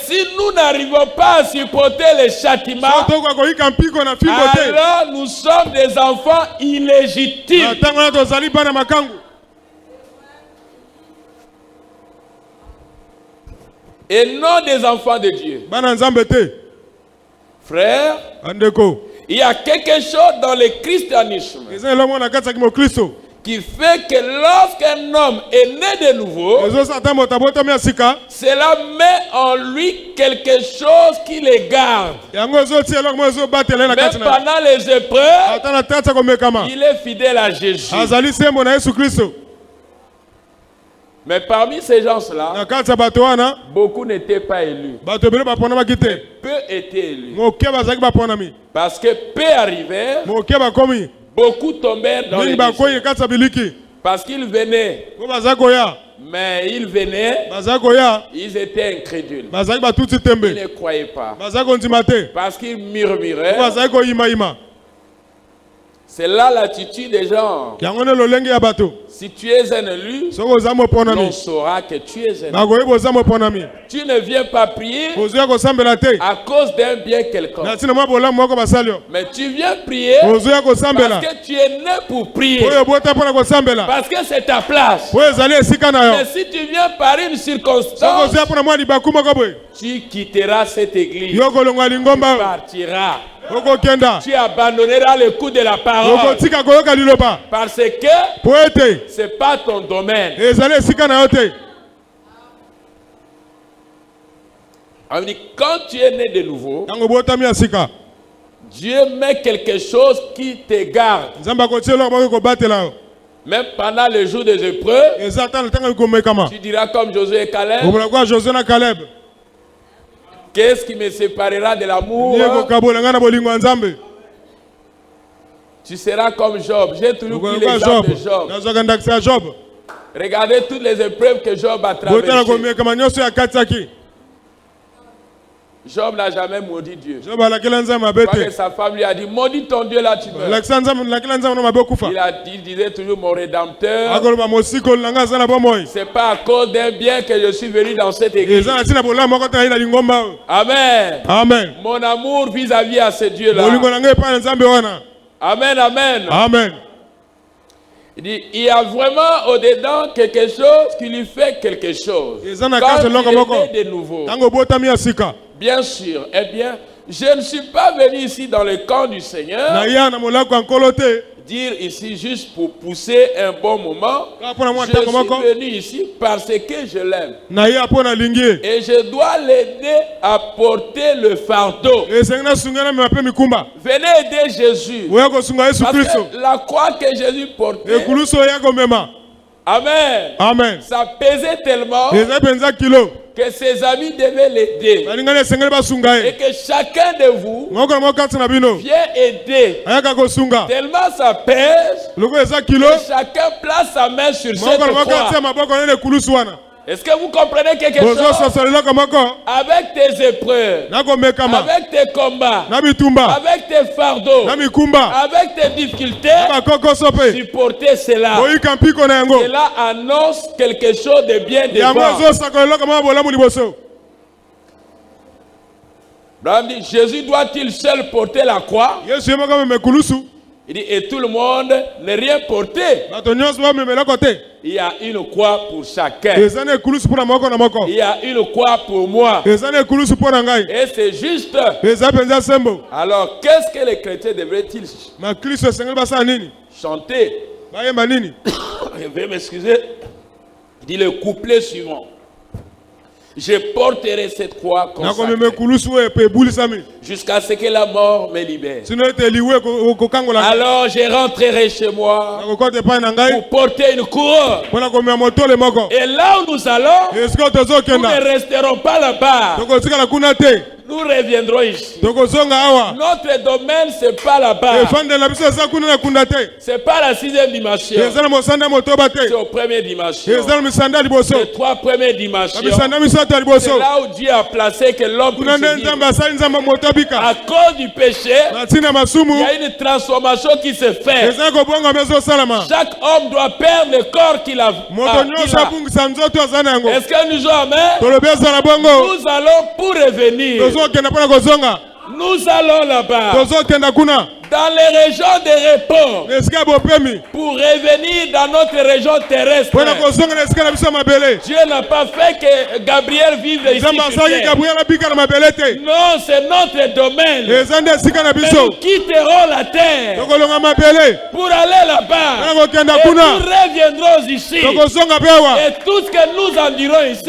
si nous n'arrivons pas à supporter les châtiments, alors nous sommes des enfants illégitimes. Et non des enfants de Dieu. Frère, il y a quelque chose dans le christianisme qui fait que lorsqu'un homme est né de nouveau, cela met en lui quelque chose qui le garde. Même pendant les épreuves, il est fidèle à Jésus. Mais parmi ces gens-là, beaucoup n'étaient pas élus. Peu étaient élus. Parce que peu arrivèrent, beaucoup tombèrent dans les déchets. Parce qu'ils venaient. Mais ils venaient, ils étaient incrédules. Ils ne croyaient pas. Parce qu'ils murmuraient. C'est là l'attitude des gens. Si tu es un élu, on saura que tu es un élu. Tu ne viens pas prier à cause d'un bien quelconque. Mais tu viens prier parce que tu es né pour prier. Parce que c'est ta place. Mais si tu viens par une circonstance, tu quitteras cette église. Tu partiras. Tu abandonneras le coup de la parole. Parce que ce n'est pas ton domaine. On dit, quand tu es né de nouveau, Dieu met quelque chose qui te garde. Même pendant le jour des épreuves, tu diras comme Josué et Caleb. Qu'est-ce qui me séparera de l'amour? Tu seras comme Job. J'ai toujours pris l'exemple de Job. Regardez toutes les épreuves que Job a traversées. Job n'a jamais maudit Dieu. Parce que sa femme lui a dit, maudit ton Dieu là tu meurs. Il disait toujours, mon Rédempteur, c'est pas à cause d'un bien que je suis venu dans cette église. Amen. Amen. Mon amour vis-à-vis à ce Dieu là. Amen, amen. Amen. Il dit, il y a vraiment au-dedans quelque chose qui lui fait quelque chose. Quand il est né de nouveau. Bien sûr, eh bien, je ne suis pas venu ici dans le camp du Seigneur dire ici juste pour pousser un bon moment. Je suis venu ici parce que je l'aime. Et je dois l'aider à porter le fardeau. Venez aider Jésus. Parce que la croix que Jésus portait, Amen. ça pesait tellement que ses amis devaient l'aider. Et que chacun de vous vient aider. Tellement ça pèse que chacun place sa main sur cette croix. Est-ce que vous comprenez quelque chose? Avec tes épreuves, avec tes combats, avec tes fardeaux, avec tes difficultés, supporter cela. Cela annonce quelque chose de bien devant. Jésus doit-il seul porter la croix? Il dit, et tout le monde n'est rien porté. Il y a une croix pour chacun. Il y a une croix pour moi. Et c'est juste. Alors, qu'est-ce que les chrétiens devraient-ils chanter? Je vais m'excuser. Il dit le couplet suivant. Je porterai cette croix jusqu'à ce que la mort me libère. Alors je rentrerai chez moi pour porter une couronne. Et là où nous allons, nous ne resterons pas là-bas. Nous reviendrons ici. Notre domaine, ce n'est pas là-bas. Ce n'est pas la 6e dimension. C'est au premier dimension. Les 3 premières dimensions. C'est là où Dieu a placé que l'homme puisse vivre. À cause du péché, il y a une transformation qui se fait. Chaque homme doit perdre le corps qu'il a. Est-ce que nous sommes? Nous allons pour revenir. Nous allons là-bas. Dans les régions de repos. Pour revenir dans notre région terrestre. Dieu n'a pas fait que Gabriel vive ici. Non, c'est notre domaine. Mais nous quitterons la terre pour aller là-bas. Et nous reviendrons ici. Et tout ce que nous en dirons ici,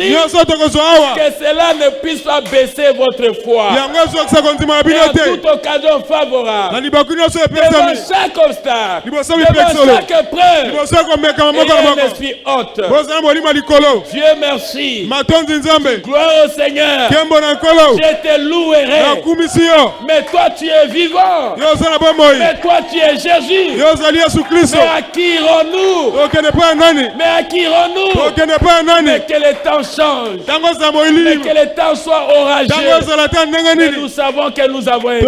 que cela ne puisse pas baisser votre foi. Et en toute occasion favorable. Devant chaque obstacle, devant chaque épreuve, il y a un esprit haute. Dieu merci. Gloire au Seigneur. Je te louerai. Mais toi tu es vivant. Mais toi tu es Jésus. Mais à qui irons-nous? Mais à qui irons-nous? Mais que le temps change. Mais que le temps soit orageux. Mais nous savons que nous avons été.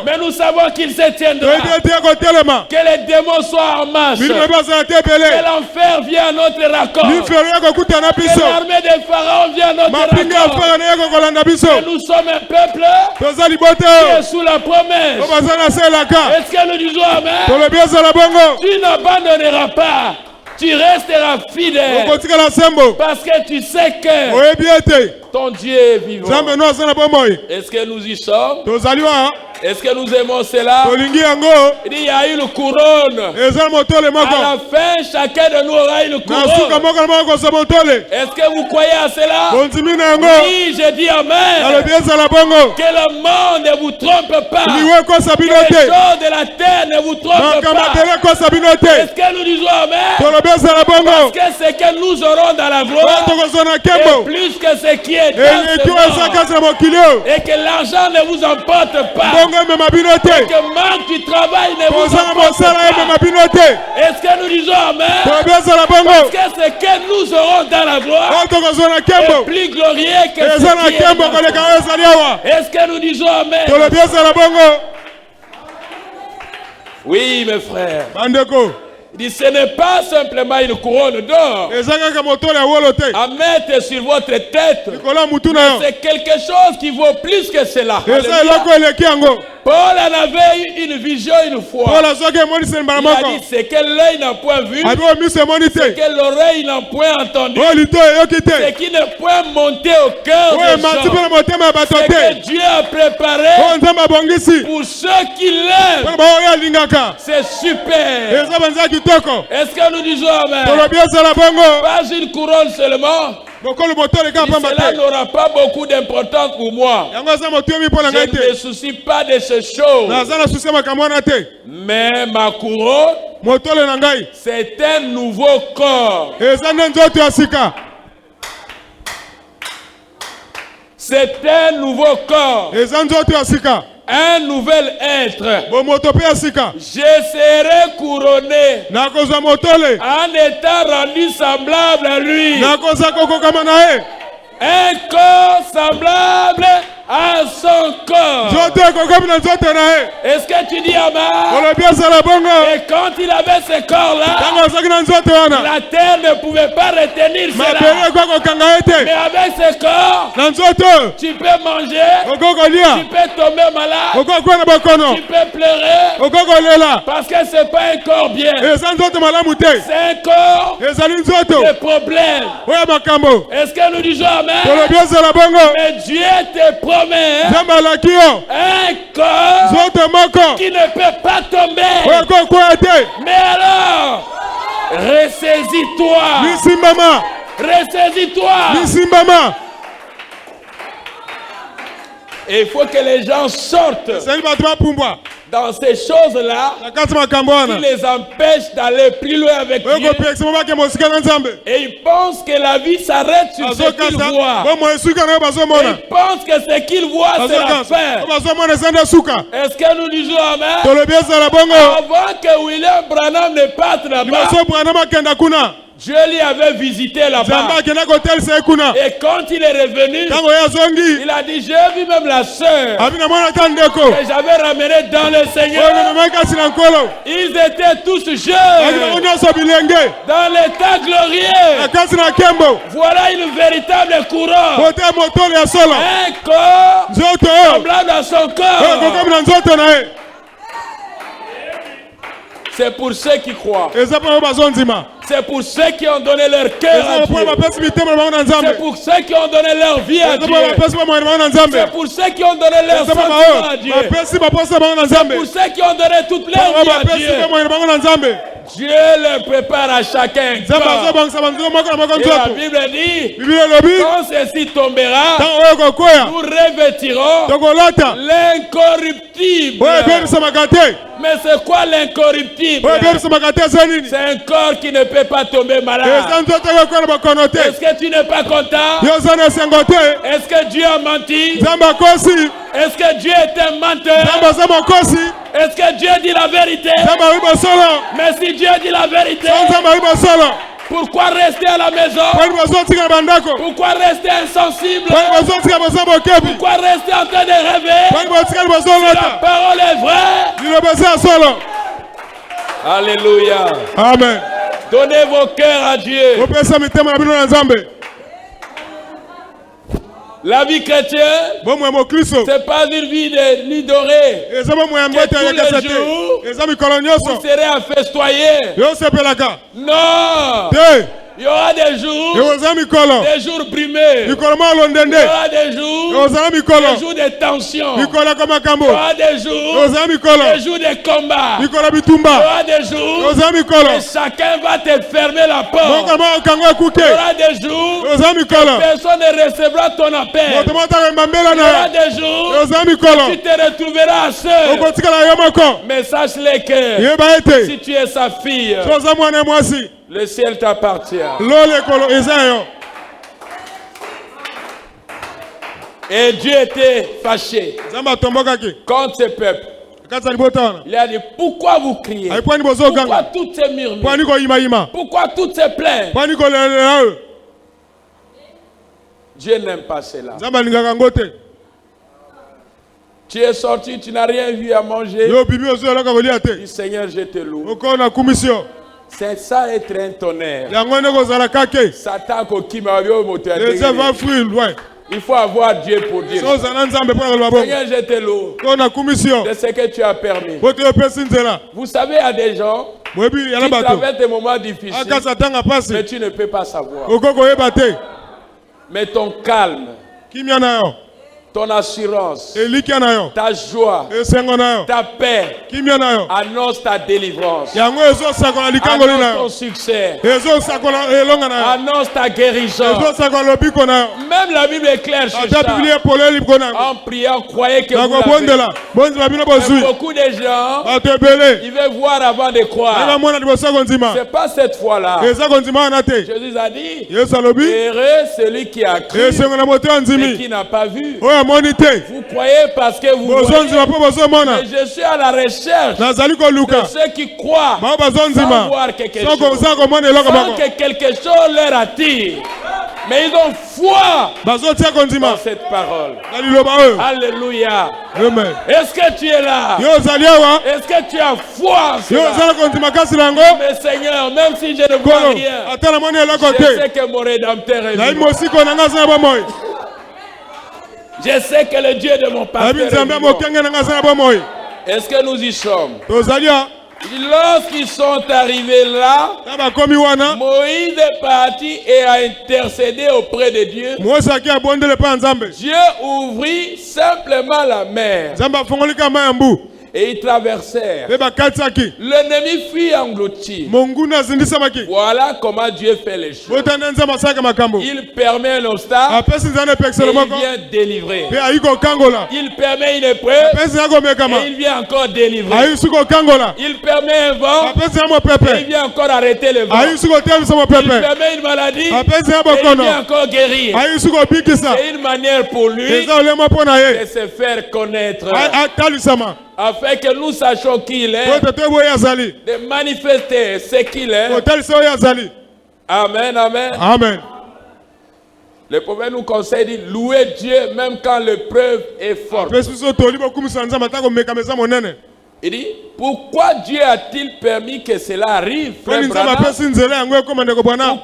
Mais nous savons qu'il se tiendra. Que les démons soient en masse. Que l'enfer vienne à notre raccord. Que l'armée des pharaons vienne à notre raccord. Que nous sommes un peuple qui est sous la promesse. Est-ce que nous disons amen? Tu n'abandonneras pas. Tu resteras fidèle. Parce que tu sais que ton Dieu est vivant. Est-ce que nous y sommes? Est-ce que nous aimons cela? Il y a une couronne. À la fin, chacun de nous aura une couronne. Est-ce que vous croyez à cela? Oui, je dis amen. Que le monde ne vous trompe pas. Que les choses de la terre ne vous trompent pas. Est-ce que nous disons amen? Parce que ce que nous aurons dans la gloire est plus que ce qui est dans ce monde. Et que l'argent ne vous emporte pas. Et que manque du travail ne vous emporte pas. Est-ce que nous disons amen? Parce que ce que nous aurons dans la gloire est plus glorieux que ce qui est dans le monde. Est-ce que nous disons amen? Oui, mes frères. Il dit, ce n'est pas simplement une couronne d'or à mettre sur votre tête. C'est quelque chose qui vaut plus que cela. Paul en avait une vision une fois. Il a dit, c'est que l'œil n'a point vu, c'est que l'oreille n'a point entendu, c'est qui n'est point monté au cœur des gens. C'est que Dieu a préparé pour ceux qui l'aiment. C'est super. Est-ce que nous disons amen? Pas une couronne seulement. Cela n'aura pas beaucoup d'importance pour moi. Je ne me soucie pas de ces choses. Mais ma couronne, c'est un nouveau corps. C'est un nouveau corps. Un nouvel être. Je serai couronné en étant rendu semblable à lui. Un corps semblable à son corps. Est-ce que tu dis Amen? Et quand il avait ce corps-là, la terre ne pouvait pas retenir cela. Mais avec ce corps, tu peux manger, tu peux tomber malade, tu peux pleurer, parce que ce n'est pas un corps bien. C'est un corps de problème. Est-ce que nous disons Amen? Mais Dieu te promet un corps qui ne peut pas tomber. Mais alors, ressaisis-toi. Ressaisis-toi. Et il faut que les gens sortent dans ces choses-là qui les empêchent d'aller plus loin avec Dieu. Et ils pensent que la vie s'arrête sur ce qu'ils voient. Ils pensent que ce qu'ils voient, c'est la fin. Est-ce que nous disons Amen? Avant que William Branham ne parte là-bas, Dieu lui avait visité là-bas. Et quand il est revenu, il a dit, j'ai vu même la sœur que j'avais ramenée dans le Seigneur. Ils étaient tous jeunes, dans l'état glorieux. Voilà une véritable couronne. Un corps semblable à son corps. C'est pour ceux qui croient. C'est pour ceux qui ont donné leur cœur à Dieu. C'est pour ceux qui ont donné leur vie à Dieu. C'est pour ceux qui ont donné leur sentiments à Dieu. C'est pour ceux qui ont donné toute leur vie à Dieu. Dieu le prépare à chacun. Et la Bible dit, quand ceci tombera, nous revêtirons l'incorruptible. Mais c'est quoi l'incorruptible? C'est un corps qui ne peut pas tomber malade. Est-ce que tu n'es pas content? Est-ce que Dieu a menti? Est-ce que Dieu est un menteur? Est-ce que Dieu dit la vérité? Mais si Dieu dit la vérité, pourquoi rester à la maison? Pourquoi rester insensible? Pourquoi rester en train de rêver? Si la parole est vraie. Alléluia. Amen. Donnez vos cœurs à Dieu. La vie chrétienne, c'est pas une vie de lit doré. Que tous les jours, vous serez à festoyer. Non. Il y aura des jours brimés. Il y aura des jours de tension. Il y aura des jours de combat. Il y aura des jours et chacun va te fermer la porte. Il y aura des jours que personne ne recevra ton appel. Il y aura des jours que tu te retrouveras seul. Mais sache-le que si tu es sa fille, le ciel t'appartient. Et Dieu était fâché contre ce peuple. Il a dit, pourquoi vous criez? Pourquoi toutes ces murmures? Pourquoi toutes ces plaintes? Dieu n'aime pas cela. Tu es sorti, tu n'as rien vu à manger. Du Seigneur, je te loue. C'est ça être un tonnerre. Satan il faut avoir Dieu pour dire. Seigneur, je te loue de ce que tu as permis. Vous savez, il y a des gens qui traversent des moments difficiles, mais tu ne peux pas savoir. Mais ton calme ton assurance, ta joie, ta paix, annonce ta délivrance, annonce ton succès, annonce ta guérison. Même la Bible est claire sur ça. En priant, croyez que vous l'avez. Beaucoup de gens, ils veulent voir avant de croire. C'est pas cette fois-là. Jésus a dit, heureux celui qui a cru mais qui n'a pas vu. Vous croyez parce que vous voyez. Mais je suis à la recherche de ceux qui croient sans voir quelque chose, sans que quelque chose leur attire. Mais ils ont foi dans cette parole. Alléluia. Est-ce que tu es là? Est-ce que tu as foi? Mais Seigneur, même si je ne vois rien, je sais que mon Rédempteur est vivant. Je sais que le Dieu de mon pasteur est vivant. Est-ce que nous y sommes? Lorsqu'ils sont arrivés là, Moïse est parti et a intercédé auprès de Dieu. Dieu ouvrit simplement la mer. Et ils traversèrent. L'ennemi fut englouti. Voilà comment Dieu fait les choses. Il permet un obstacle et il vient délivrer. Il permet une épreuve et il vient encore délivrer. Il permet un vent et il vient encore arrêter le vent. Il permet une maladie et il vient encore guérir. C'est une manière pour lui de se faire connaître, afin que nous sachions qui il est, de manifester ce qu'il est. Amen, amen. Amen. Le prophète nous conseille de louer Dieu même quand l'épreuve est forte. Il dit, pourquoi Dieu a-t-il permis que cela arrive, frère Branham?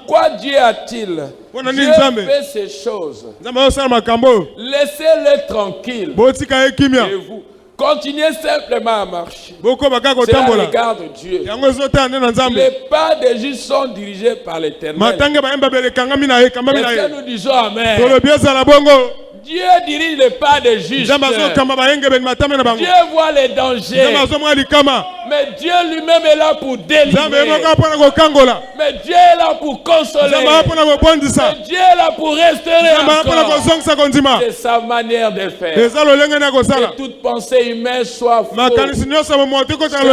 Pourquoi Dieu a-t-il fait ces choses? Laissez-le tranquille. Et vous continuez simplement à marcher. C'est à l'égard de Dieu. Les pas des justes sont dirigés par l'Éternel. Est-ce que nous disons Amen? Dieu dirige les pas des justes. Dieu voit les dangers. Mais Dieu lui-même est là pour délivrer. Mais Dieu est là pour consoler. Mais Dieu est là pour restaurer encore. C'est sa manière de faire. Que toute pensée humaine soit fausse. Que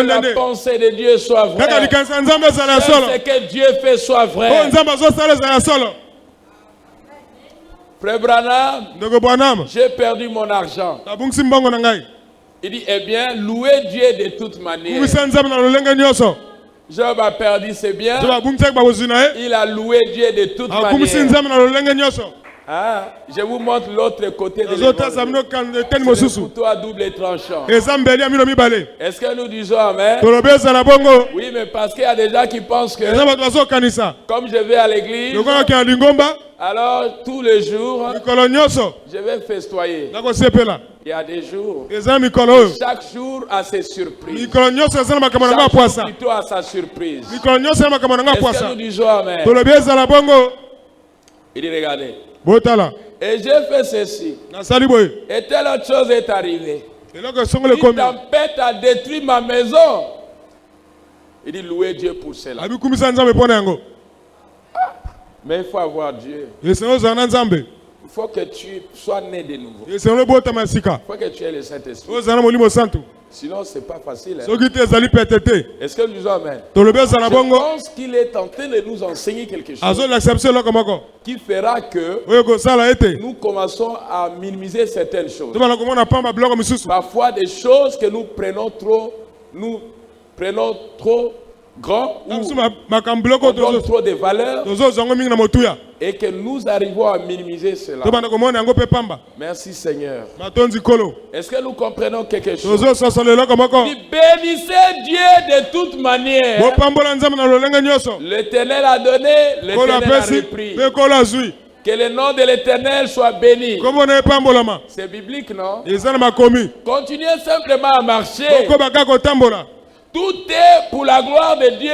la pensée de Dieu soit vraie. Ce que Dieu fait soit vrai. Frère Branham, j'ai perdu mon argent. Il dit, eh bien, louez Dieu de toute manière. Job a perdu ses biens. Il a loué Dieu de toute manière. Ah, je vous montre l'autre côté de l'évangile. C'est le couteau à double tranchant. Est-ce que nous disons Amen? Oui, mais parce qu'il y a des gens qui pensent que comme je vais à l'église, alors tous les jours, je vais festoyer. Il y a des jours, chaque jour a ses surprises. Chaque jour plutôt a sa surprise. Est-ce que nous disons Amen? Il dit, regardez. Et j'ai fait ceci. Et telle autre chose est arrivée. Une tempête a détruit ma maison. Il dit, louez Dieu pour cela. Mais il faut avoir Dieu. Il faut que tu sois né de nouveau. Il faut que tu aies le Saint-Esprit. Sinon, ce n'est pas facile. Hein? Est-ce que nous disons Amen? Je pense qu'il est en train de nous enseigner quelque chose qui fera que nous commençons à minimiser certaines choses. Parfois, des choses que nous prenons trop grand ou on donne trop de valeur et que nous arrivons à minimiser cela. Merci Seigneur. Est-ce que nous comprenons quelque chose? Bénissez Dieu de toute manière. L'Éternel a donné, l'Éternel a repris. Que le nom de l'Éternel soit béni. C'est biblique, non? Continuez simplement à marcher. Tout est pour la gloire de Dieu.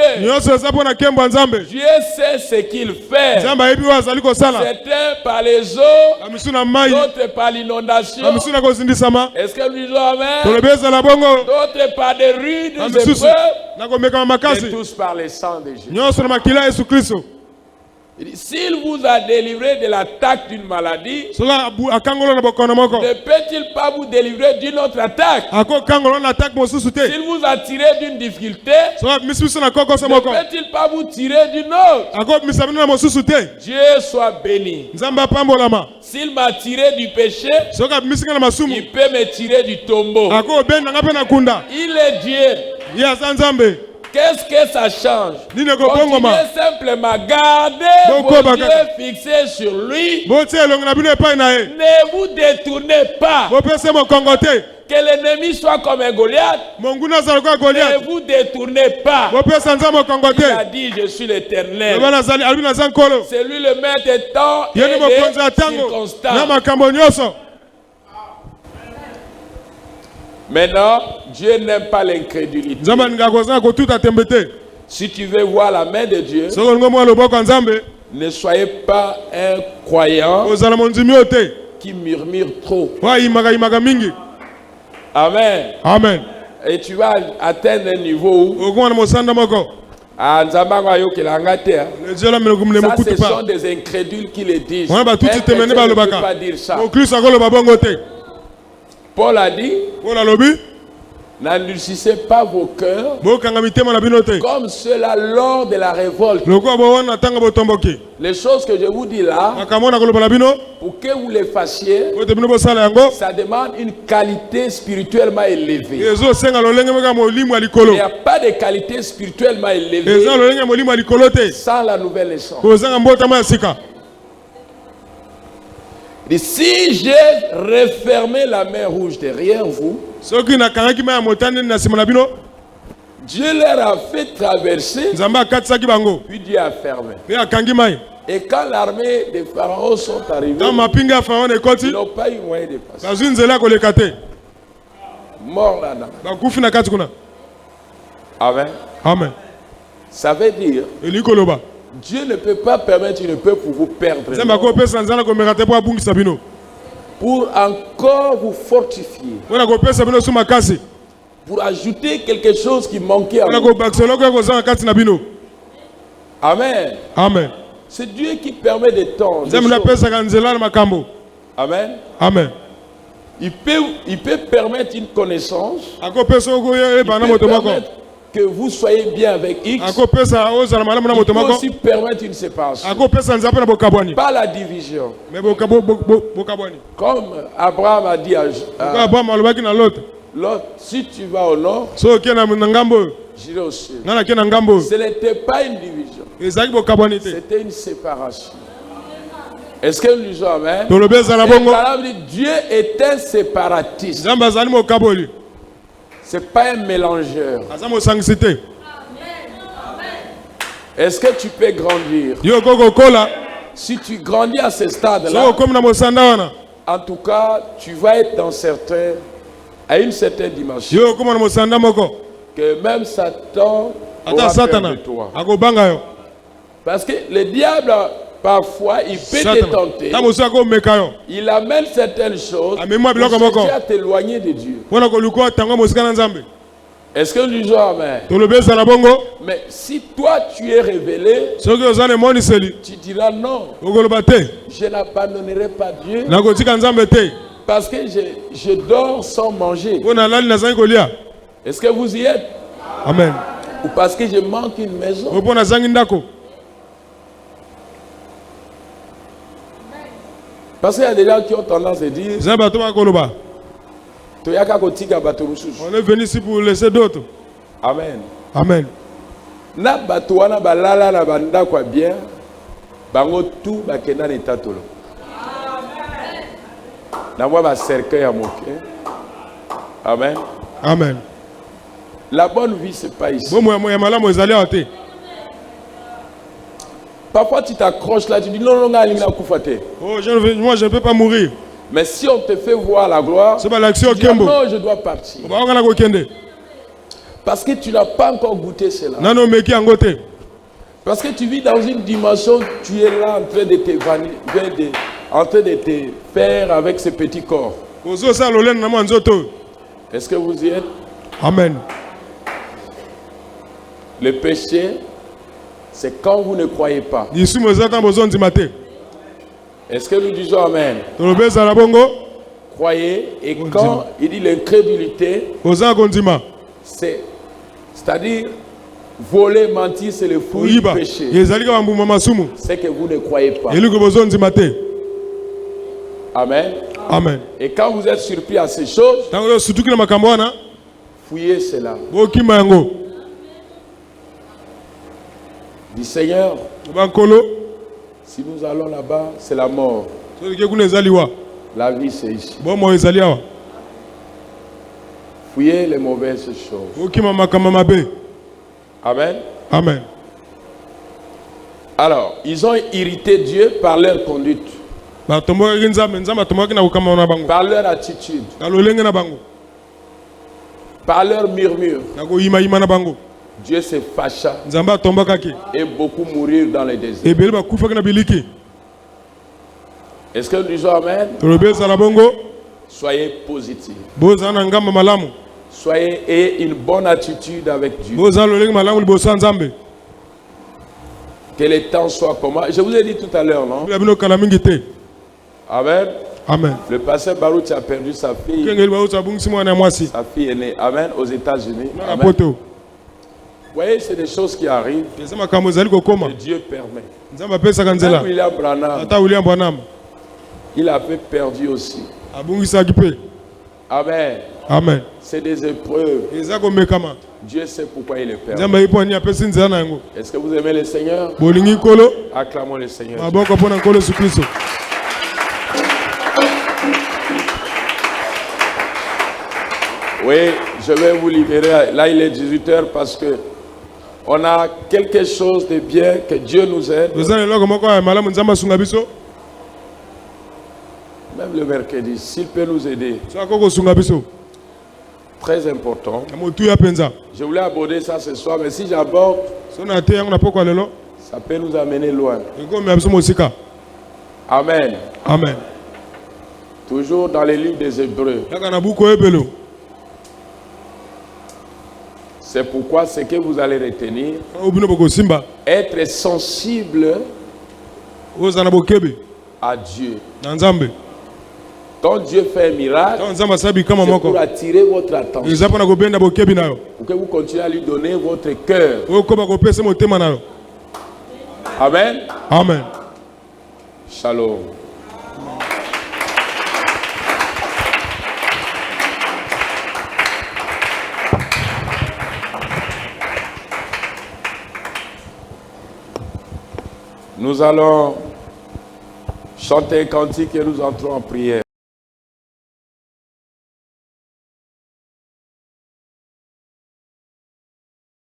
Dieu sait ce qu'il fait. Certains par les eaux, d'autres par l'inondation. Est-ce que nous disons amen? D'autres par des rues, des épreuves, et tous par les sang de Jésus. S'il vous a délivré de l'attaque d'une maladie, ne peut-il pas vous délivrer d'une autre attaque? S'il vous a tiré d'une difficulté, ne peut-il pas vous tirer d'une autre? Dieu soit béni. S'il m'a tiré du péché, il peut me tirer du tombeau. Il est Dieu. Qu'est-ce que ça change? Continuez simplement, gardez vos yeux fixés sur lui. Ne vous détournez pas. Que l'ennemi soit comme un Goliath. Ne vous détournez pas. Il a dit, je suis l'Éternel. C'est lui le maître des temps et des circonstances. Maintenant, Dieu n'aime pas l'incrédulité. Si tu veux voir la main de Dieu, ne soyez pas un croyant qui murmure trop. Amen. Amen. Et tu vas atteindre un niveau où ça, ce sont des incrédules qui le disent. Un chrétien ne peut pas dire ça. Paul a dit, n'endurcissez pas vos cœurs comme cela lors de la révolte. Les choses que je vous dis là, pour que vous les fassiez, ça demande une qualité spirituellement élevée. Il n'y a pas de qualité spirituellement élevée sans la nouvelle naissance. Et si j'ai refermé la mer rouge derrière vous, Dieu leur a fait traverser, puis Dieu a fermé. Et quand l'armée des pharaons sont arrivés, ils n'ont pas eu moyen de passer. Mort là-dedans. Amen. Amen. Ça veut dire, Dieu ne peut pas permettre une peuple pour vous perdre. Pour encore vous fortifier. Pour ajouter quelque chose qui manquait à vous. Amen. Amen. C'est Dieu qui permet des temps. Amen. Amen. Il peut permettre une connaissance. Il peut permettre que vous soyez bien avec X. Il peut aussi permettre une séparation. Pas la division. Comme Abraham a dit à Lot, si tu vas au nord, j'irai au sud. Ce n'était pas une division. C'était une séparation. Est-ce que nous disons amen? Dieu est un séparatiste. Ce n'est pas un mélangeur. Est-ce que tu peux grandir? Si tu grandis à ce stade-là, en tout cas, tu vas être à une certaine dimension. Que même Satan aura peur de toi. Parce que le diable, parfois, il peut te tenter. Il amène certaines choses pour t'éloigner de Dieu. Est-ce que nous disons amen? Mais si toi tu es révélé, tu diras non. Je n'abandonnerai pas Dieu. Parce que je dors sans manger. Est-ce que vous y êtes? Amen. Ou parce que je manque une maison. Parce qu'il y a des gens qui ont tendance à dire on est venu ici pour laisser d'autres. Amen. Amen. Na batuana balala na banda kwa bien bango tout bakena ni tatolo. Na moi ba cercueil à moquer. Amen. Amen. La bonne vie c'est pas ici. Parfois tu t'accroches là, tu dis non, moi je ne peux pas mourir. Mais si on te fait voir la gloire, tu dis non, je dois partir. Parce que tu n'as pas encore goûté cela. Nano meki angote. Parce que tu vis dans une dimension, tu es là en train de te faire avec ce petit corps. Est-ce que vous y êtes? Amen. Le péché, c'est quand vous ne croyez pas. Est-ce que nous disons Amen? Croyez, et quand il dit l'incrédulité, c'est-à-dire voler, mentir, c'est le fruit du péché. C'est que vous ne croyez pas. Amen. Amen. Et quand vous êtes surpris à ces choses, fouillez cela. Dis Seigneur, si nous allons là-bas, c'est la mort. La vie, c'est ici. Fouillez les mauvaises choses. Amen. Amen. Alors, ils ont irrité Dieu par leur conduite, par leur attitude, par leur murmure. Dieu se fâcha et beaucoup mourirent dans les déserts. Est-ce que nous disons Amen? Soyez positifs. Soyez une bonne attitude avec Dieu. Que les temps soient comment? Je vous ai dit tout à l'heure, non? Amen. Amen. Le pasteur Baruch a perdu sa fille. Sa fille est née. Amen. Aux États-Unis. Vous voyez, c'est des choses qui arrivent. Que Dieu permet. William Branham, il avait perdu aussi. Amen. Amen. C'est des épreuves. Dieu sait pourquoi il est perdu. Est-ce que vous aimez le Seigneur? Acclamons le Seigneur. Oui, je vais vous libérer. Là, il est 18h parce que on a quelque chose de bien, que Dieu nous aide. Même le mercredi, s'il peut nous aider. Très important. Je voulais aborder ça ce soir, mais si j'aborde, ça peut nous amener loin. Amen. Amen. Toujours dans les livres des Hébreux. C'est pourquoi ce que vous allez retenir, être sensible à Dieu. Quand Dieu fait un miracle, c'est pour attirer votre attention. Pour que vous continuez à lui donner votre cœur. Amen. Amen. Shalom. Nous allons chanter un cantique et nous entrons en prière.